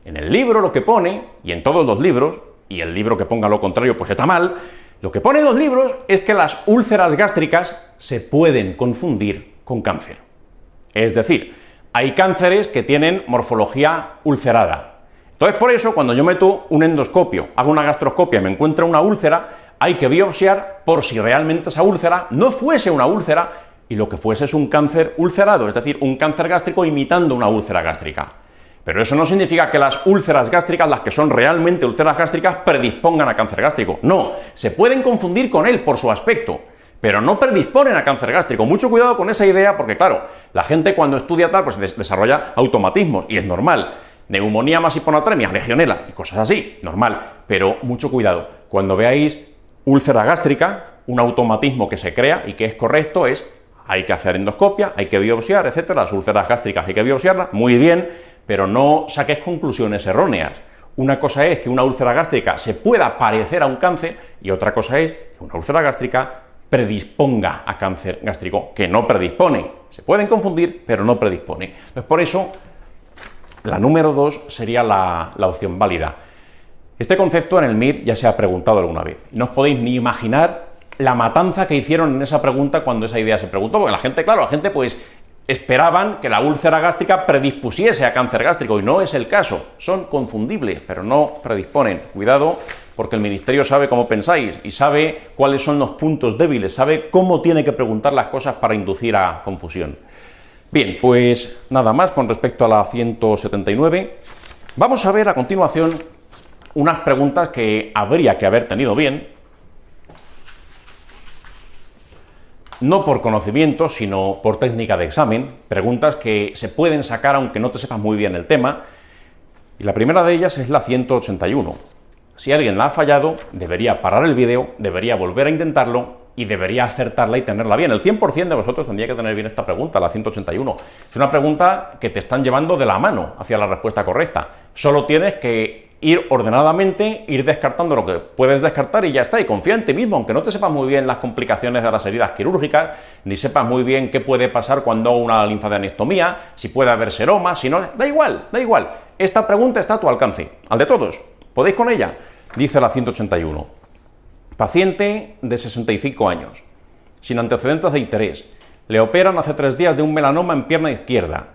En el libro lo que pone, y en todos los libros, y el libro que ponga lo contrario pues está mal, lo que pone en los libros es que las úlceras gástricas se pueden confundir con cáncer. Es decir, hay cánceres que tienen morfología ulcerada. Entonces, por eso, cuando yo meto un endoscopio, hago una gastroscopia y me encuentro una úlcera, hay que biopsiar por si realmente esa úlcera no fuese una úlcera y lo que fuese es un cáncer ulcerado, es decir, un cáncer gástrico imitando una úlcera gástrica. Pero eso no significa que las úlceras gástricas, las que son realmente úlceras gástricas, predispongan a cáncer gástrico. No, se pueden confundir con él por su aspecto, pero no predisponen a cáncer gástrico. Mucho cuidado con esa idea porque, claro, la gente cuando estudia tal, pues desarrolla automatismos, y es normal. Neumonía más hiponatremia, legionela, y cosas así, normal. Pero mucho cuidado. Cuando veáis úlcera gástrica, un automatismo que se crea y que es correcto es, hay que hacer endoscopia, hay que biopsiar, etcétera. Las úlceras gástricas hay que biopsiarlas, muy bien, pero no saquéis conclusiones erróneas. Una cosa es que una úlcera gástrica se pueda parecer a un cáncer y otra cosa es que una úlcera gástrica predisponga a cáncer gástrico, que no predispone. Se pueden confundir, pero no predispone. Entonces, por eso, la número 2 sería la opción válida. Este concepto en el MIR ya se ha preguntado alguna vez. No os podéis ni imaginar la matanza que hicieron en esa pregunta cuando esa idea se preguntó, porque la gente pues esperaban que la úlcera gástrica predispusiese a cáncer gástrico, y no es el caso. Son confundibles, pero no predisponen. Cuidado, porque el Ministerio sabe cómo pensáis y sabe cuáles son los puntos débiles, sabe cómo tiene que preguntar las cosas para inducir a confusión. Bien, pues nada más con respecto a la 179. Vamos a ver a continuación unas preguntas que habría que haber tenido bien, no por conocimiento, sino por técnica de examen, preguntas que se pueden sacar aunque no te sepas muy bien el tema, y la primera de ellas es la 181. Si alguien la ha fallado, debería parar el vídeo, debería volver a intentarlo y debería acertarla y tenerla bien. El 100% de vosotros tendría que tener bien esta pregunta, la 181. Es una pregunta que te están llevando de la mano hacia la respuesta correcta. Solo tienes que ir ordenadamente, ir descartando lo que puedes descartar y ya está. Y confía en ti mismo, aunque no te sepas muy bien las complicaciones de las heridas quirúrgicas, ni sepas muy bien qué puede pasar cuando hago una linfadenectomía, si puede haber seroma, si no, da igual, da igual. Esta pregunta está a tu alcance, al de todos. ¿Podéis con ella? Dice la 181. Paciente de 65 años, sin antecedentes de interés. Le operan hace 3 días de un melanoma en pierna izquierda.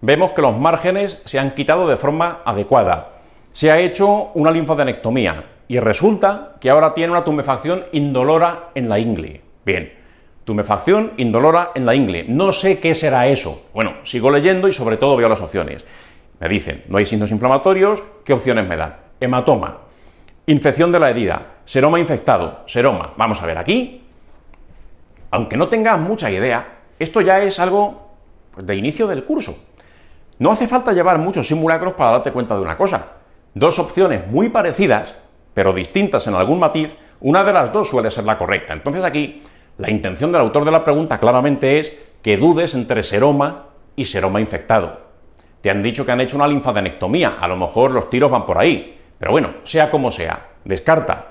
Vemos que los márgenes se han quitado de forma adecuada. Se ha hecho una linfadenectomía y resulta que ahora tiene una tumefacción indolora en la ingle. Bien, tumefacción indolora en la ingle. No sé qué será eso. Bueno, sigo leyendo y sobre todo veo las opciones. Me dicen, no hay signos inflamatorios, ¿qué opciones me dan? Hematoma, infección de la herida, seroma infectado, seroma. Vamos a ver aquí, aunque no tengas mucha idea, esto ya es algo pues, de inicio del curso. No hace falta llevar muchos simulacros para darte cuenta de una cosa. 2 opciones muy parecidas, pero distintas en algún matiz, una de las dos suele ser la correcta. Entonces aquí La intención del autor de la pregunta claramente es que dudes entre seroma y seroma infectado. Te han dicho que han hecho una linfadenectomía, a lo mejor los tiros van por ahí, pero bueno, sea como sea, descarta.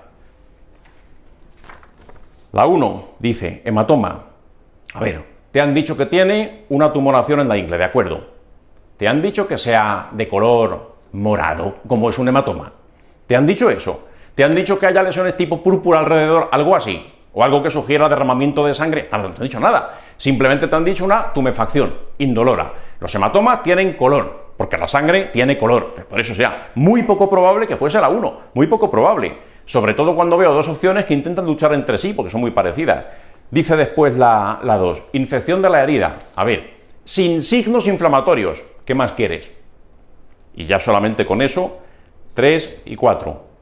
La 1 dice, hematoma. A ver, te han dicho que tiene una tumoración en la ingle, ¿de acuerdo? Te han dicho que sea de color morado, como es un hematoma. ¿Te han dicho eso? ¿Te han dicho que haya lesiones tipo púrpura alrededor, algo así? ¿O algo que sugiera derramamiento de sangre? No te han dicho nada. Simplemente te han dicho una tumefacción indolora. Los hematomas tienen color, porque la sangre tiene color. Por eso sea muy poco probable que fuese la 1, muy poco probable. Sobre todo cuando veo dos opciones que intentan luchar entre sí, porque son muy parecidas. Dice después la 2, infección de la herida. A ver, sin signos inflamatorios. ¿Qué más quieres? Y ya solamente con eso, 3 y 4.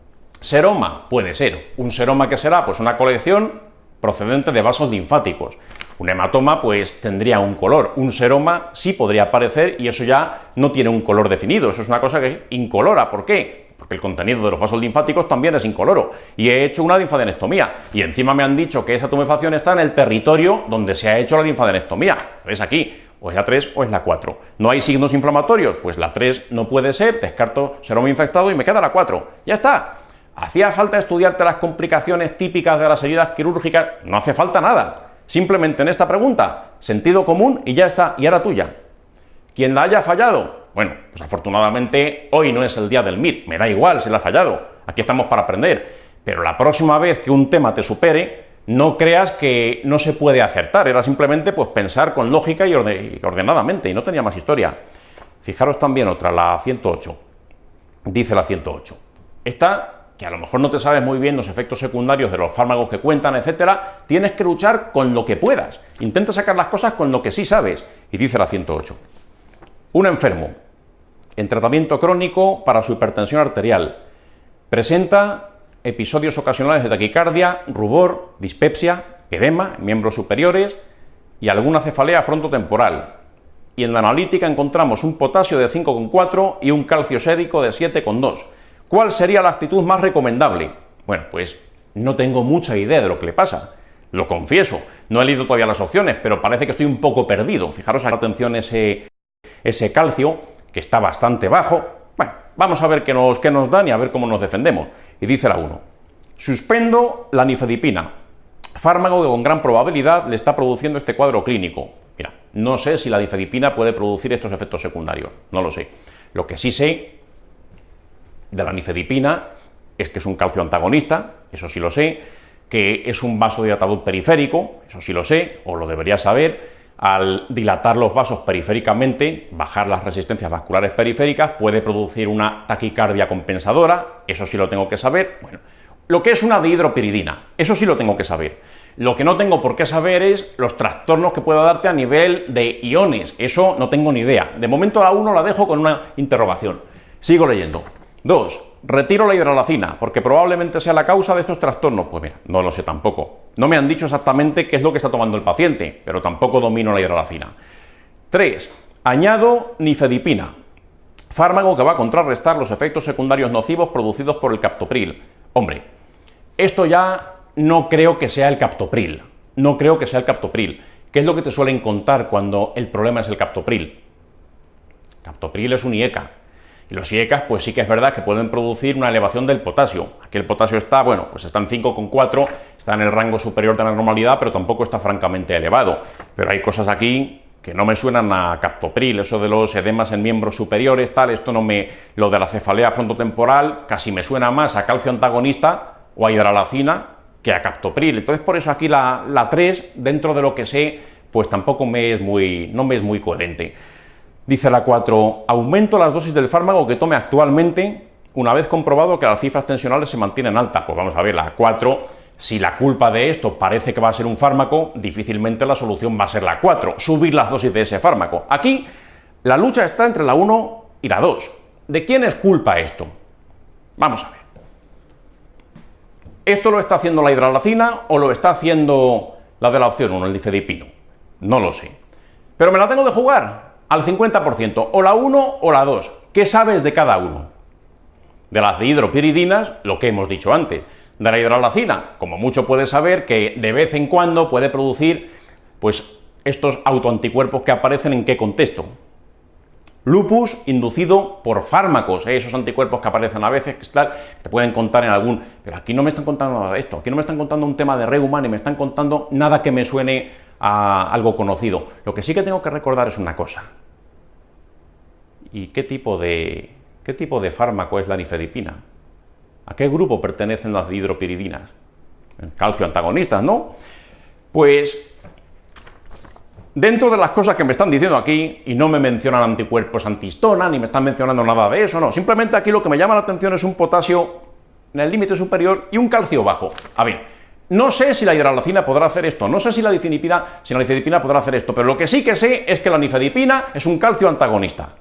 Seroma, puede ser. ¿Un seroma qué será? Pues una colección procedente de vasos linfáticos. Un hematoma pues tendría un color. Un seroma sí podría aparecer y eso ya no tiene un color definido. Eso es una cosa que es incolora. ¿Por qué? Porque el contenido de los vasos linfáticos también es incoloro. Y he hecho una linfadenectomía. Y encima me han dicho que esa tumefacción está en el territorio donde se ha hecho la linfadenectomía. Es aquí. O es la 3 o es la 4. ¿No hay signos inflamatorios? Pues la 3 no puede ser, descarto seroma infectado y me queda la 4. ¡Ya está! ¿Hacía falta estudiarte las complicaciones típicas de las heridas quirúrgicas? No hace falta nada. Simplemente en esta pregunta, sentido común y ya está, y ahora tuya. ¿Quién la haya fallado? Bueno, pues afortunadamente hoy no es el día del MIR, me da igual si la ha fallado, aquí estamos para aprender. Pero la próxima vez que un tema te supere, no creas que no se puede acertar, era simplemente pues pensar con lógica y ordenadamente, y no tenía más historia. Fijaros también otra, la 108. Dice la 108. Esta, que a lo mejor no te sabes muy bien los efectos secundarios de los fármacos que cuentan, etcétera, tienes que luchar con lo que puedas. Intenta sacar las cosas con lo que sí sabes. Y dice la 108. Un enfermo en tratamiento crónico para su hipertensión arterial presenta episodios ocasionales de taquicardia, rubor, dispepsia, edema en miembros superiores y alguna cefalea frontotemporal. Y en la analítica encontramos un potasio de 5,4 y un calcio sérico de 7,2. ¿Cuál sería la actitud más recomendable? Bueno, pues no tengo mucha idea de lo que le pasa. Lo confieso, no he leído todavía las opciones, pero parece que estoy un poco perdido. Fijaros, atención ese calcio, que está bastante bajo. Bueno, vamos a ver qué nos dan y a ver cómo nos defendemos. Y dice la 1. Suspendo la nifedipina, fármaco que con gran probabilidad le está produciendo este cuadro clínico. Mira, no sé si la nifedipina puede producir estos efectos secundarios, no lo sé. Lo que sí sé de la nifedipina es que es un calcio antagonista, eso sí lo sé, que es un vasodilatador periférico, eso sí lo sé, o lo debería saber. Al dilatar los vasos periféricamente, bajar las resistencias vasculares periféricas, puede producir una taquicardia compensadora, eso sí lo tengo que saber. Bueno, lo que es una dihidropiridina, eso sí lo tengo que saber. Lo que no tengo por qué saber es los trastornos que pueda darte a nivel de iones, eso no tengo ni idea. De momento la 1 la dejo con una interrogación. Sigo leyendo. 2. Retiro la hidralacina, porque probablemente sea la causa de estos trastornos. Pues mira, no lo sé tampoco. No me han dicho exactamente qué es lo que está tomando el paciente, pero tampoco domino la hidralacina. 3. Añado nifedipina, fármaco que va a contrarrestar los efectos secundarios nocivos producidos por el captopril. Hombre, esto ya no creo que sea el captopril. No creo que sea el captopril. ¿Qué es lo que te suelen contar cuando el problema es el captopril? Captopril es un IECA. Y los IECAs, pues sí que es verdad que pueden producir una elevación del potasio. Aquí el potasio está, bueno, pues está en 5,4, está en el rango superior de la normalidad, pero tampoco está francamente elevado. Pero hay cosas aquí que no me suenan a captopril, eso de los edemas en miembros superiores, tal, esto no me... Lo de la cefalea frontotemporal casi me suena más a calcio antagonista o a hidralacina que a captopril. Entonces, por eso aquí la 3, dentro de lo que sé, pues tampoco no me es muy coherente. Dice la 4, aumento las dosis del fármaco que tome actualmente una vez comprobado que las cifras tensionales se mantienen altas. Pues vamos a ver, la 4, si la culpa de esto parece que va a ser un fármaco, difícilmente la solución va a ser la 4, subir las dosis de ese fármaco. Aquí la lucha está entre la 1 y la 2. ¿De quién es culpa esto? Vamos a ver. ¿Esto lo está haciendo la hidralacina o lo está haciendo la de la opción 1, el nifedipino? No lo sé. Pero me la tengo de jugar al 50%, o la 1 o la 2. ¿Qué sabes de cada uno? De las dihidropiridinas, lo que hemos dicho antes. de la hidralazina? Como mucho puede saber que de vez en cuando puede producir, pues, estos autoanticuerpos que aparecen ¿en qué contexto? Lupus inducido por fármacos, esos anticuerpos que aparecen a veces, que te pueden contar en algún... Pero aquí no me están contando nada de esto, aquí no me están contando un tema de reuma, ni me están contando nada que me suene a algo conocido. Lo que sí que tengo que recordar es una cosa. ¿Y qué tipo de fármaco es la nifedipina? ¿A qué grupo pertenecen las hidropiridinas? Calcio antagonistas, ¿no? Pues... dentro de las cosas que me están diciendo aquí, y no me mencionan anticuerpos antihistona, ni me están mencionando nada de eso, no, simplemente aquí lo que me llama la atención es un potasio en el límite superior y un calcio bajo. A ver, no sé si la hidralazina podrá hacer esto, no sé si la nifedipina podrá hacer esto, pero lo que sí que sé es que la nifedipina es un calcio antagonista.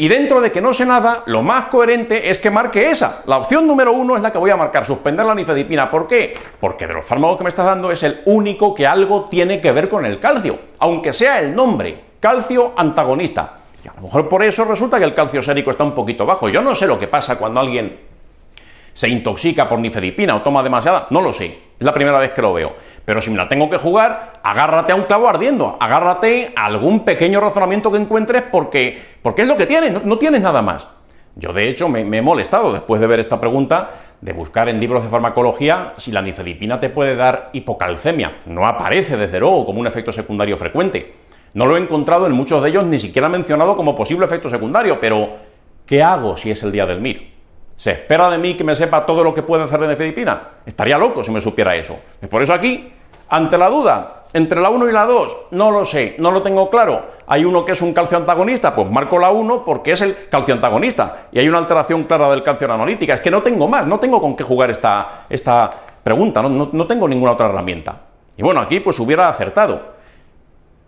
Y dentro de que no sé nada, lo más coherente es que marque esa. La opción número 1 es la que voy a marcar, suspender la nifedipina. ¿Por qué? Porque de los fármacos que me estás dando es el único que algo tiene que ver con el calcio, aunque sea el nombre, calcio antagonista. Y a lo mejor por eso resulta que el calcio sérico está un poquito bajo. Yo no sé lo que pasa cuando alguien se intoxica por nifedipina o toma demasiada, no lo sé, es la primera vez que lo veo. Pero si me la tengo que jugar, agárrate a un clavo ardiendo, agárrate a algún pequeño razonamiento que encuentres porque es lo que tienes, no tienes nada más. Yo, de hecho, me he molestado después de ver esta pregunta de buscar en libros de farmacología si la nifedipina te puede dar hipocalcemia. No aparece, desde luego, como un efecto secundario frecuente. No lo he encontrado en muchos de ellos, ni siquiera mencionado como posible efecto secundario, pero ¿qué hago si es el día del MIR? ¿Se espera de mí que me sepa todo lo que puede hacer la nifedipina? Estaría loco si me supiera eso. Por eso aquí, ante la duda, entre la 1 y la 2, no lo sé, no lo tengo claro. Hay uno que es un calcio antagonista, pues marco la 1 porque es el calcio antagonista. Y hay una alteración clara del calcio analítica. Es que no tengo más, no tengo con qué jugar esta pregunta, no tengo ninguna otra herramienta. Y bueno, aquí pues hubiera acertado.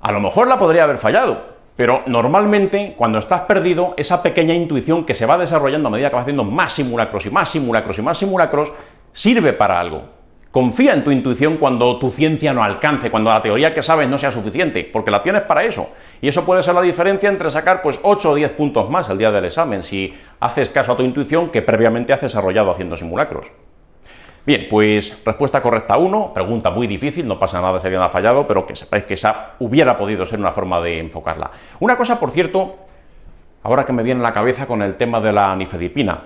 A lo mejor la podría haber fallado. Pero normalmente, cuando estás perdido, esa pequeña intuición que se va desarrollando a medida que vas haciendo más simulacros y más simulacros y más simulacros, sirve para algo. Confía en tu intuición cuando tu ciencia no alcance, cuando la teoría que sabes no sea suficiente, porque la tienes para eso. Y eso puede ser la diferencia entre sacar pues 8 o 10 puntos más el día del examen, si haces caso a tu intuición que previamente has desarrollado haciendo simulacros. Bien, pues respuesta correcta 1, pregunta muy difícil, no pasa nada si alguien ha fallado, pero que sepáis que esa hubiera podido ser una forma de enfocarla. Una cosa, por cierto, ahora que me viene a la cabeza con el tema de la nifedipina.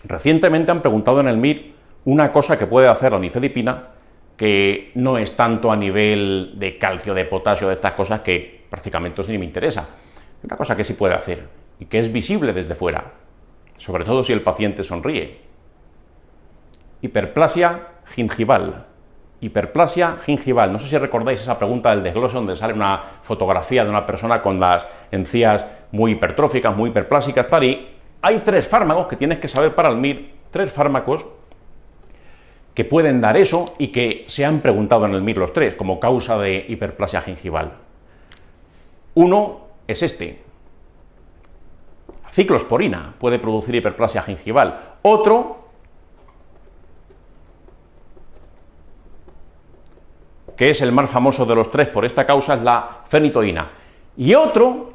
Recientemente han preguntado en el MIR una cosa que puede hacer la nifedipina, que no es tanto a nivel de calcio, de potasio, de estas cosas que prácticamente ni me interesa. Una cosa que sí puede hacer, y que es visible desde fuera, sobre todo si el paciente sonríe. Hiperplasia gingival. Hiperplasia gingival. No sé si recordáis esa pregunta del desglose donde sale una fotografía de una persona con las encías muy hipertróficas, muy hiperplásicas, tal, y hay 3 fármacos que tienes que saber para el MIR, 3 fármacos que pueden dar eso y que se han preguntado en el MIR los 3 como causa de hiperplasia gingival. Uno es este. La ciclosporina puede producir hiperplasia gingival. Otro, que es el más famoso de los 3 por esta causa, es la fenitoína. Y otro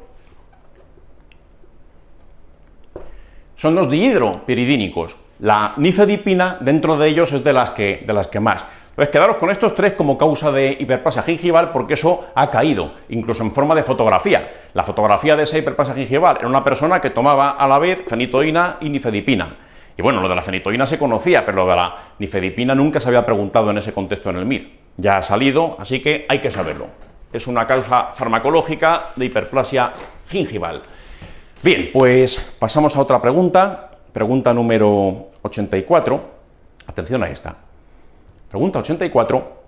son los dihidropiridínicos. La nifedipina, dentro de ellos, es de las que más. Entonces, quedaros con estos 3 como causa de hiperplasia gingival, porque eso ha caído, incluso en forma de fotografía. La fotografía de esa hiperplasia gingival era una persona que tomaba a la vez fenitoína y nifedipina. Y bueno, lo de la fenitoína se conocía, pero lo de la nifedipina nunca se había preguntado en ese contexto en el MIR. Ya ha salido, así que hay que saberlo. Es una causa farmacológica de hiperplasia gingival. Bien, pues pasamos a otra pregunta. Pregunta número 84. Atención a esta. Pregunta 84.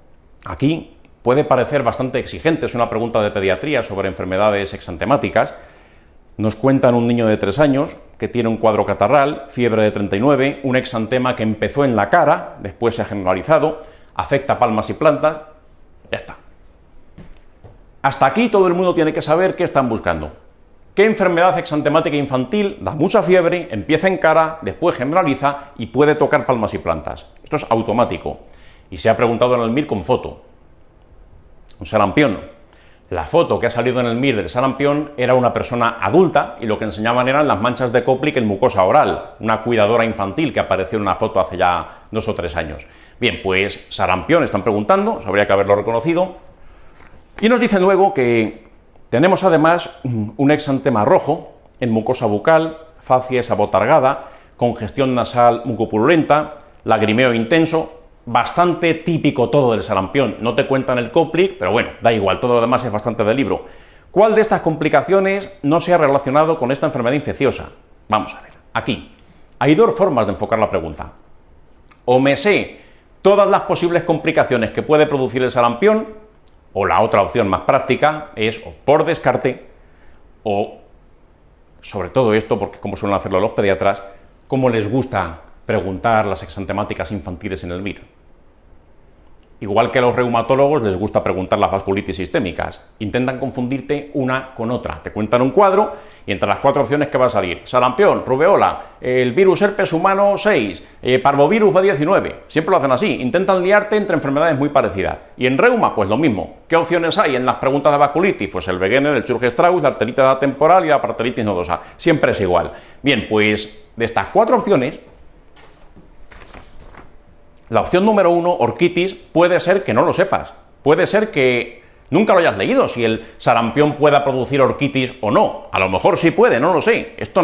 Aquí puede parecer bastante exigente, es una pregunta de pediatría sobre enfermedades exantemáticas. Nos cuentan un niño de 3 años que tiene un cuadro catarral, fiebre de 39, un exantema que empezó en la cara, después se ha generalizado, afecta palmas y plantas, ya está. Hasta aquí todo el mundo tiene que saber qué están buscando. ¿Qué enfermedad exantemática infantil da mucha fiebre, empieza en cara, después generaliza y puede tocar palmas y plantas? Esto es automático. Y se ha preguntado en el MIR con foto. Un sarampión. La foto que ha salido en el MIR del sarampión era una persona adulta y lo que enseñaban eran las manchas de Koplik en mucosa oral, una cuidadora infantil que apareció en una foto hace ya 2 o 3 años. Bien, pues sarampión están preguntando, habría que haberlo reconocido. Y nos dice luego que tenemos además un exantema rojo en mucosa bucal, facies abotargada, congestión nasal mucopurulenta, lagrimeo intenso, bastante típico todo del sarampión. No te cuentan el Koplik, pero bueno, da igual, todo lo demás es bastante del libro. ¿Cuál de estas complicaciones no se ha relacionado con esta enfermedad infecciosa? Vamos a ver, aquí hay 2 formas de enfocar la pregunta. O me sé todas las posibles complicaciones que puede producir el sarampión, o la otra opción más práctica es, o por descarte, o, sobre todo esto, porque como suelen hacerlo los pediatras, como les gusta preguntar las exantemáticas infantiles en el MIR. Igual que a los reumatólogos les gusta preguntar las vasculitis sistémicas. Intentan confundirte una con otra. Te cuentan un cuadro y entre las 4 opciones que va a salir: sarampión, rubeola, el virus herpes humano 6, parvovirus B19. Siempre lo hacen así. Intentan liarte entre enfermedades muy parecidas. Y en reuma, pues lo mismo. ¿Qué opciones hay en las preguntas de vasculitis? Pues el Wegener, el Churg-Strauss, la arteritis temporal y la paratelitis nodosa. Siempre es igual. Bien, pues de estas 4 opciones, la opción número 1, orquitis, puede ser que no lo sepas. Puede ser que nunca lo hayas leído, si el sarampión pueda producir orquitis o no. A lo mejor sí puede, no lo sé. Esto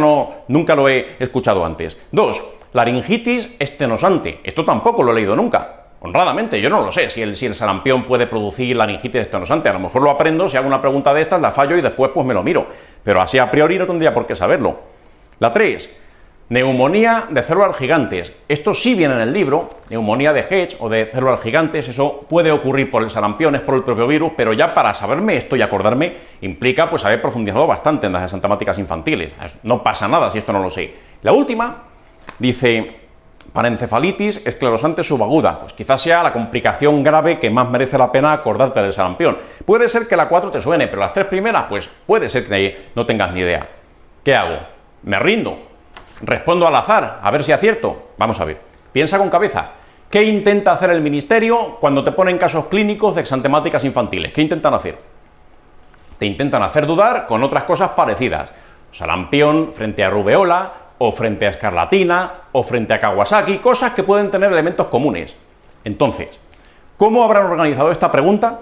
nunca lo he escuchado antes. 2, laringitis estenosante. Esto tampoco lo he leído nunca. Honradamente, yo no lo sé si el sarampión puede producir laringitis estenosante. A lo mejor lo aprendo, si hago una pregunta de estas, la fallo y después pues me lo miro. Pero así a priori no tendría por qué saberlo. La 3, neumonía de células gigantes. Esto sí viene en el libro, neumonía de Hedge o de células gigantes. Eso puede ocurrir por el sarampión, es por el propio virus, pero ya para saberme esto y acordarme implica pues haber profundizado bastante en las exantemáticas infantiles. No pasa nada si esto no lo sé. La última dice parencefalitis esclerosante subaguda. Pues quizás sea la complicación grave que más merece la pena acordarte del sarampión. Puede ser que la 4 te suene, pero las 3 primeras pues puede ser que no tengas ni idea. ¿Qué hago? ¿Me rindo? ¿Respondo al azar? A ver si acierto. Vamos a ver. Piensa con cabeza. ¿Qué intenta hacer el ministerio cuando te ponen casos clínicos de exantemáticas infantiles? ¿Qué intentan hacer? Te intentan hacer dudar con otras cosas parecidas. Sarampión frente a rubeola, o frente a escarlatina, o frente a Kawasaki, cosas que pueden tener elementos comunes. Entonces, ¿cómo habrán organizado esta pregunta?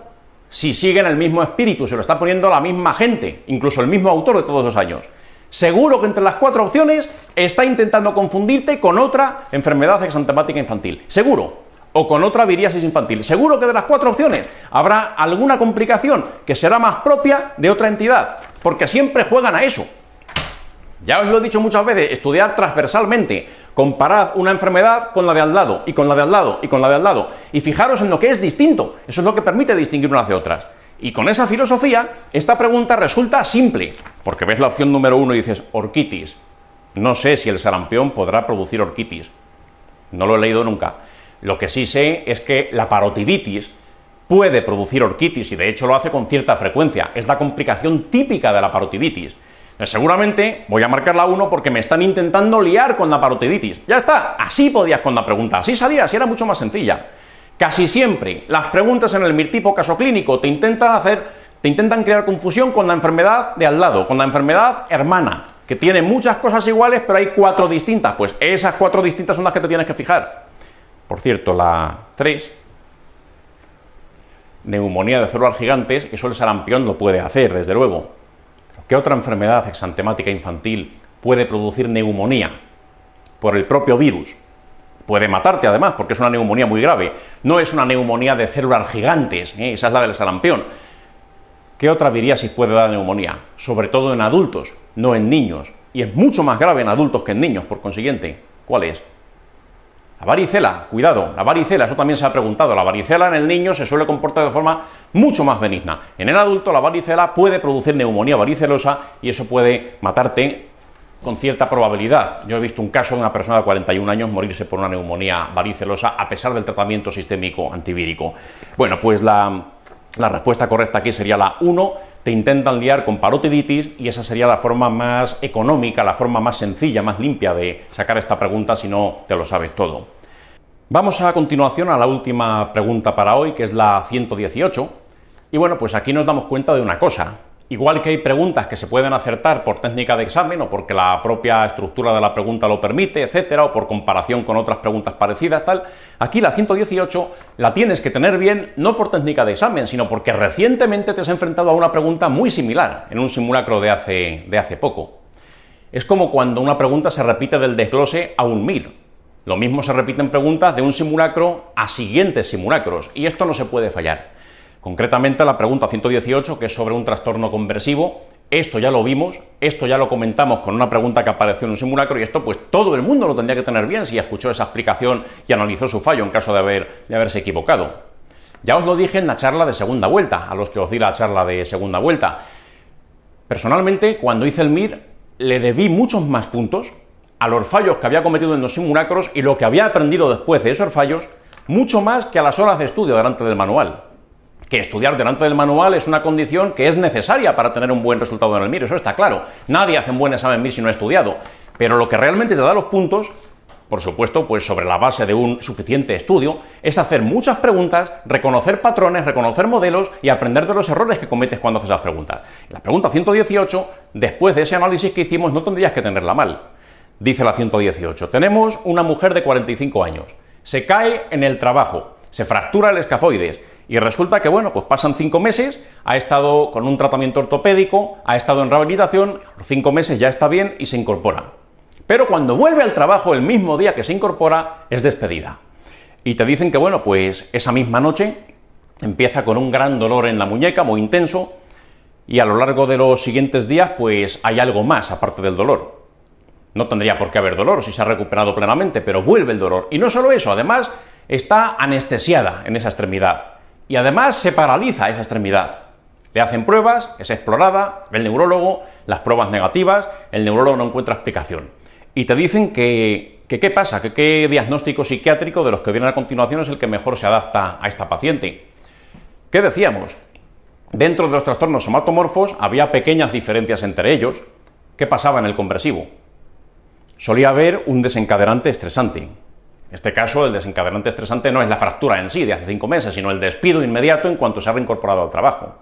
Si siguen el mismo espíritu, se lo está poniendo la misma gente, incluso el mismo autor de todos los años. Seguro que entre las 4 opciones está intentando confundirte con otra enfermedad exantemática infantil. Seguro. O con otra viriasis infantil. Seguro que de las 4 opciones habrá alguna complicación que será más propia de otra entidad. Porque siempre juegan a eso. Ya os lo he dicho muchas veces, estudiar transversalmente. Comparad una enfermedad con la de al lado, y con la de al lado, y con la de al lado. Y fijaros en lo que es distinto. Eso es lo que permite distinguir unas de otras. Y con esa filosofía, esta pregunta resulta simple, porque ves la opción número 1 y dices, orquitis. No sé si el sarampión podrá producir orquitis. No lo he leído nunca. Lo que sí sé es que la parotiditis puede producir orquitis, y de hecho lo hace con cierta frecuencia. Es la complicación típica de la parotiditis. Seguramente voy a marcar la 1 porque me están intentando liar con la parotiditis. Ya está, así podías con la pregunta, así sabías, y era mucho más sencilla. Casi siempre las preguntas en el MIR tipo caso clínico te intentan crear confusión con la enfermedad de al lado, con la enfermedad hermana, que tiene muchas cosas iguales, pero hay 4 distintas. Pues esas 4 distintas son las que te tienes que fijar. Por cierto, la 3, neumonía de células gigantes, eso el sarampión lo puede hacer, desde luego. ¿Qué otra enfermedad exantemática infantil puede producir neumonía? Por el propio virus. Puede matarte además, porque es una neumonía muy grave. No es una neumonía de células gigantes, esa es la del sarampión. ¿Qué otra viriasis puede dar neumonía? Sobre todo en adultos, no en niños. Y es mucho más grave en adultos que en niños, por consiguiente. ¿Cuál es? La varicela, cuidado, la varicela, eso también se ha preguntado. La varicela en el niño se suele comportar de forma mucho más benigna. En el adulto la varicela puede producir neumonía varicelosa y eso puede matarte con cierta probabilidad. Yo he visto un caso de una persona de 41 años morirse por una neumonía varicelosa a pesar del tratamiento sistémico antivírico. Bueno, pues la respuesta correcta aquí sería la 1. Te intentan liar con parotiditis y esa sería la forma más económica, la forma más sencilla, más limpia de sacar esta pregunta si no te lo sabes todo. Vamos a continuación a la última pregunta para hoy, que es la 118. Y bueno, pues aquí nos damos cuenta de una cosa. Igual que hay preguntas que se pueden acertar por técnica de examen o porque la propia estructura de la pregunta lo permite, etcétera, o por comparación con otras preguntas parecidas, tal, aquí la 118 la tienes que tener bien no por técnica de examen, sino porque recientemente te has enfrentado a una pregunta muy similar en un simulacro de hace poco. Es como cuando una pregunta se repite del desglose a un MIR. Lo mismo se repiten preguntas de un simulacro a siguientes simulacros, y esto no se puede fallar. Concretamente la pregunta 118, que es sobre un trastorno conversivo, esto ya lo vimos, esto ya lo comentamos con una pregunta que apareció en un simulacro, y esto pues todo el mundo lo tendría que tener bien si escuchó esa explicación y analizó su fallo en caso de haberse equivocado. Ya os lo dije en la charla de segunda vuelta, a los que os di la charla de segunda vuelta. Personalmente, cuando hice el MIR, le debí muchos más puntos a los fallos que había cometido en los simulacros y lo que había aprendido después de esos fallos, mucho más que a las horas de estudio delante del manual. Que estudiar delante del manual es una condición que es necesaria para tener un buen resultado en el MIR, eso está claro. Nadie hace un buen examen MIR si no ha estudiado. Pero lo que realmente te da los puntos, por supuesto, pues sobre la base de un suficiente estudio, es hacer muchas preguntas, reconocer patrones, reconocer modelos y aprender de los errores que cometes cuando haces las preguntas. La pregunta 118, después de ese análisis que hicimos, no tendrías que tenerla mal. Dice la 118, tenemos una mujer de 45 años, se cae en el trabajo, se fractura el escafoides, y resulta que, bueno, pues pasan 5 meses, ha estado con un tratamiento ortopédico, ha estado en rehabilitación, a los 5 meses ya está bien y se incorpora. Pero cuando vuelve al trabajo el mismo día que se incorpora, es despedida. Y te dicen que, bueno, pues esa misma noche empieza con un gran dolor en la muñeca, muy intenso, y a lo largo de los siguientes días, pues hay algo más aparte del dolor. No tendría por qué haber dolor si se ha recuperado plenamente, pero vuelve el dolor. Y no solo eso, además está anestesiada en esa extremidad. Y además se paraliza esa extremidad. Le hacen pruebas, es explorada, el neurólogo, las pruebas negativas, el neurólogo no encuentra explicación. Y te dicen que qué pasa, que qué diagnóstico psiquiátrico de los que vienen a continuación es el que mejor se adapta a esta paciente. ¿Qué decíamos? Dentro de los trastornos somatomorfos había pequeñas diferencias entre ellos. ¿Qué pasaba en el conversivo? Solía haber un desencadenante estresante. En este caso, el desencadenante estresante no es la fractura en sí de hace 5 meses, sino el despido inmediato en cuanto se ha reincorporado al trabajo.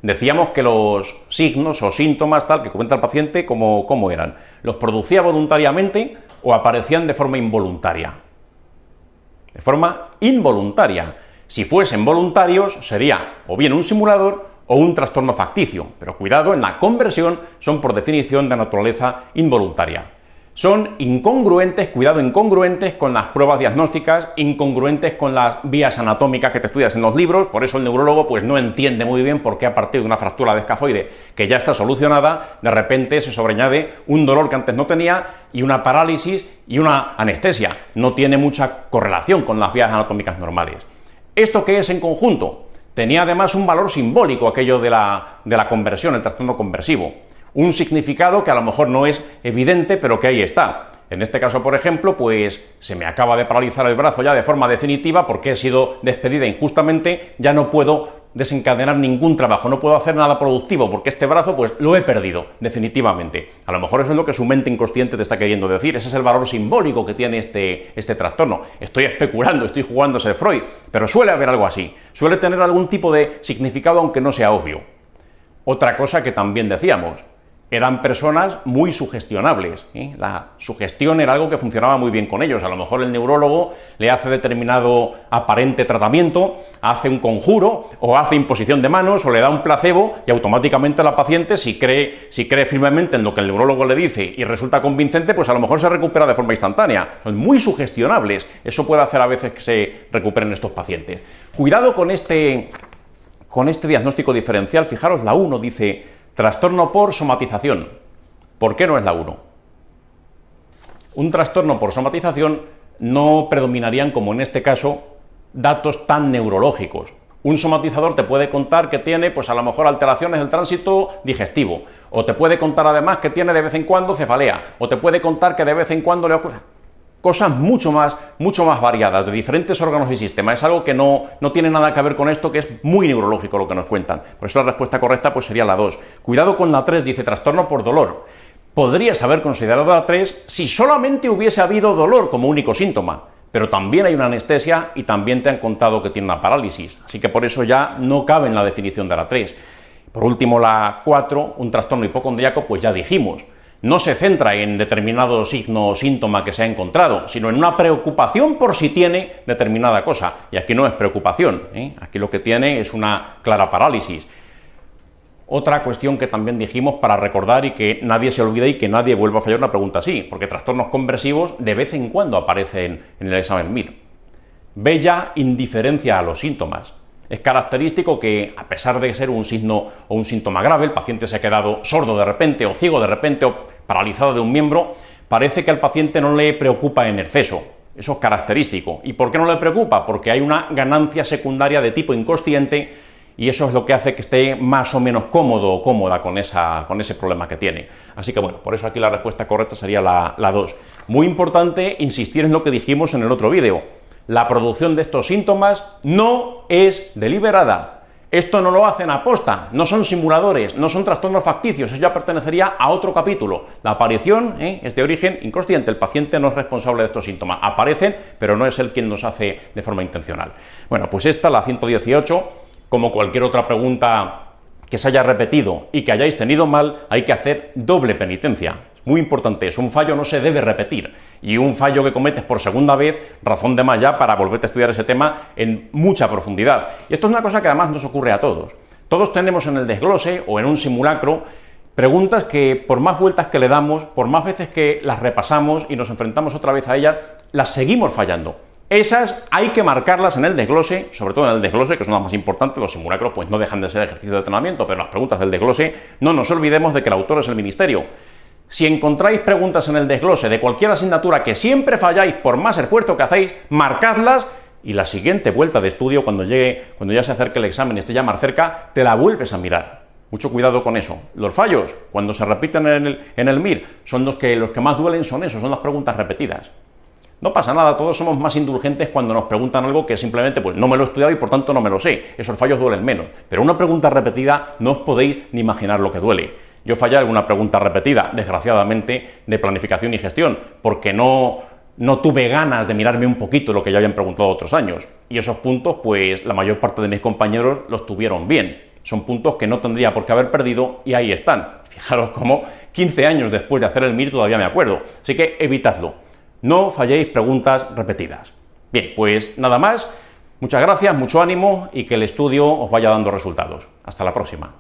Decíamos que los signos o síntomas tal que comenta el paciente, ¿cómo eran? ¿Los producía voluntariamente o aparecían de forma involuntaria? De forma involuntaria. Si fuesen voluntarios, sería o bien un simulador o un trastorno facticio, pero cuidado, en la conversión son por definición de naturaleza involuntaria. Son incongruentes, cuidado, incongruentes con las pruebas diagnósticas, incongruentes con las vías anatómicas que te estudias en los libros, por eso el neurólogo pues no entiende muy bien por qué a partir de una fractura de escafoide que ya está solucionada, de repente se sobreañade un dolor que antes no tenía y una parálisis y una anestesia. No tiene mucha correlación con las vías anatómicas normales. ¿Esto qué es en conjunto? Tenía además un valor simbólico aquello de la conversión, el trastorno conversivo. Un significado que a lo mejor no es evidente, pero que ahí está. En este caso, por ejemplo, pues se me acaba de paralizar el brazo ya de forma definitiva porque he sido despedida injustamente, ya no puedo desencadenar ningún trabajo, no puedo hacer nada productivo porque este brazo pues lo he perdido definitivamente. A lo mejor eso es lo que su mente inconsciente te está queriendo decir, ese es el valor simbólico que tiene este trastorno. Estoy especulando, estoy jugándose Freud, pero suele haber algo así, suele tener algún tipo de significado aunque no sea obvio. Otra cosa que también decíamos, eran personas muy sugestionables, ¿eh? La sugestión era algo que funcionaba muy bien con ellos. A lo mejor el neurólogo le hace determinado aparente tratamiento, hace un conjuro, o hace imposición de manos, o le da un placebo, y automáticamente la paciente, si cree firmemente en lo que el neurólogo le dice y resulta convincente, pues a lo mejor se recupera de forma instantánea. Son muy sugestionables. Eso puede hacer a veces que se recuperen estos pacientes. Cuidado con este diagnóstico diferencial. Fijaros, la 1 dice trastorno por somatización. ¿Por qué no es la 1? Un trastorno por somatización no predominarían, como en este caso, datos tan neurológicos. Un somatizador te puede contar que tiene, pues a lo mejor, alteraciones del tránsito digestivo, o te puede contar además que tiene de vez en cuando cefalea, o te puede contar que de vez en cuando le ocurre cosas mucho más variadas, de diferentes órganos y sistemas. Es algo que no tiene nada que ver con esto, que es muy neurológico lo que nos cuentan. Por eso la respuesta correcta pues sería la 2. Cuidado con la 3, dice trastorno por dolor. Podrías haber considerado la 3 si solamente hubiese habido dolor como único síntoma, pero también hay una anestesia y también te han contado que tiene una parálisis, así que por eso ya no cabe en la definición de la 3. Por último, la 4, un trastorno hipocondríaco, pues ya dijimos, no se centra en determinado signo o síntoma que se ha encontrado, sino en una preocupación por si tiene determinada cosa, y aquí no es preocupación, aquí lo que tiene es una clara parálisis. Otra cuestión que también dijimos para recordar y que nadie se olvide y que nadie vuelva a fallar una pregunta así, porque trastornos conversivos de vez en cuando aparecen en el examen MIR. Bella indiferencia a los síntomas. Es característico que, a pesar de ser un signo o un síntoma grave, el paciente se ha quedado sordo de repente, o ciego de repente, o paralizado de un miembro, parece que al paciente no le preocupa en exceso. Eso es característico. ¿Y por qué no le preocupa? Porque hay una ganancia secundaria de tipo inconsciente y eso es lo que hace que esté más o menos cómodo o cómoda con ese problema que tiene. Así que bueno, por eso aquí la respuesta correcta sería la 2. Muy importante insistir en lo que dijimos en el otro vídeo. La producción de estos síntomas no es deliberada. Esto no lo hacen aposta, no son simuladores, no son trastornos facticios, eso ya pertenecería a otro capítulo. La aparición es de origen inconsciente, el paciente no es responsable de estos síntomas. Aparecen, pero no es él quien los hace de forma intencional. Bueno, pues esta, la 118, como cualquier otra pregunta que se haya repetido y que hayáis tenido mal, hay que hacer doble penitencia. Muy importante eso, un fallo no se debe repetir, y un fallo que cometes por segunda vez, razón de más ya para volverte a estudiar ese tema en mucha profundidad. Y esto es una cosa que además nos ocurre a todos. Todos tenemos en el desglose o en un simulacro preguntas que por más vueltas que le damos, por más veces que las repasamos y nos enfrentamos otra vez a ellas, las seguimos fallando. Esas hay que marcarlas en el desglose, sobre todo en el desglose, que son las más importantes. Los simulacros pues no dejan de ser ejercicio de entrenamiento, pero las preguntas del desglose no nos olvidemos de que el autor es el ministerio. Si encontráis preguntas en el desglose de cualquier asignatura que siempre falláis por más esfuerzo que hacéis, marcadlas y la siguiente vuelta de estudio, cuando ya se acerque el examen y esté ya más cerca, te la vuelves a mirar. Mucho cuidado con eso. Los fallos, cuando se repiten en el MIR, son los que más duelen, son las preguntas repetidas. No pasa nada, todos somos más indulgentes cuando nos preguntan algo que simplemente pues no me lo he estudiado y por tanto no me lo sé. Esos fallos duelen menos. Pero una pregunta repetida no os podéis ni imaginar lo que duele. Yo fallé alguna pregunta repetida, desgraciadamente, de planificación y gestión, porque no tuve ganas de mirarme un poquito lo que ya habían preguntado otros años. Y esos puntos, pues la mayor parte de mis compañeros los tuvieron bien. Son puntos que no tendría por qué haber perdido y ahí están. Fijaros cómo 15 años después de hacer el MIR todavía me acuerdo. Así que evitadlo. No falléis preguntas repetidas. Bien, pues nada más. Muchas gracias, mucho ánimo y que el estudio os vaya dando resultados. Hasta la próxima.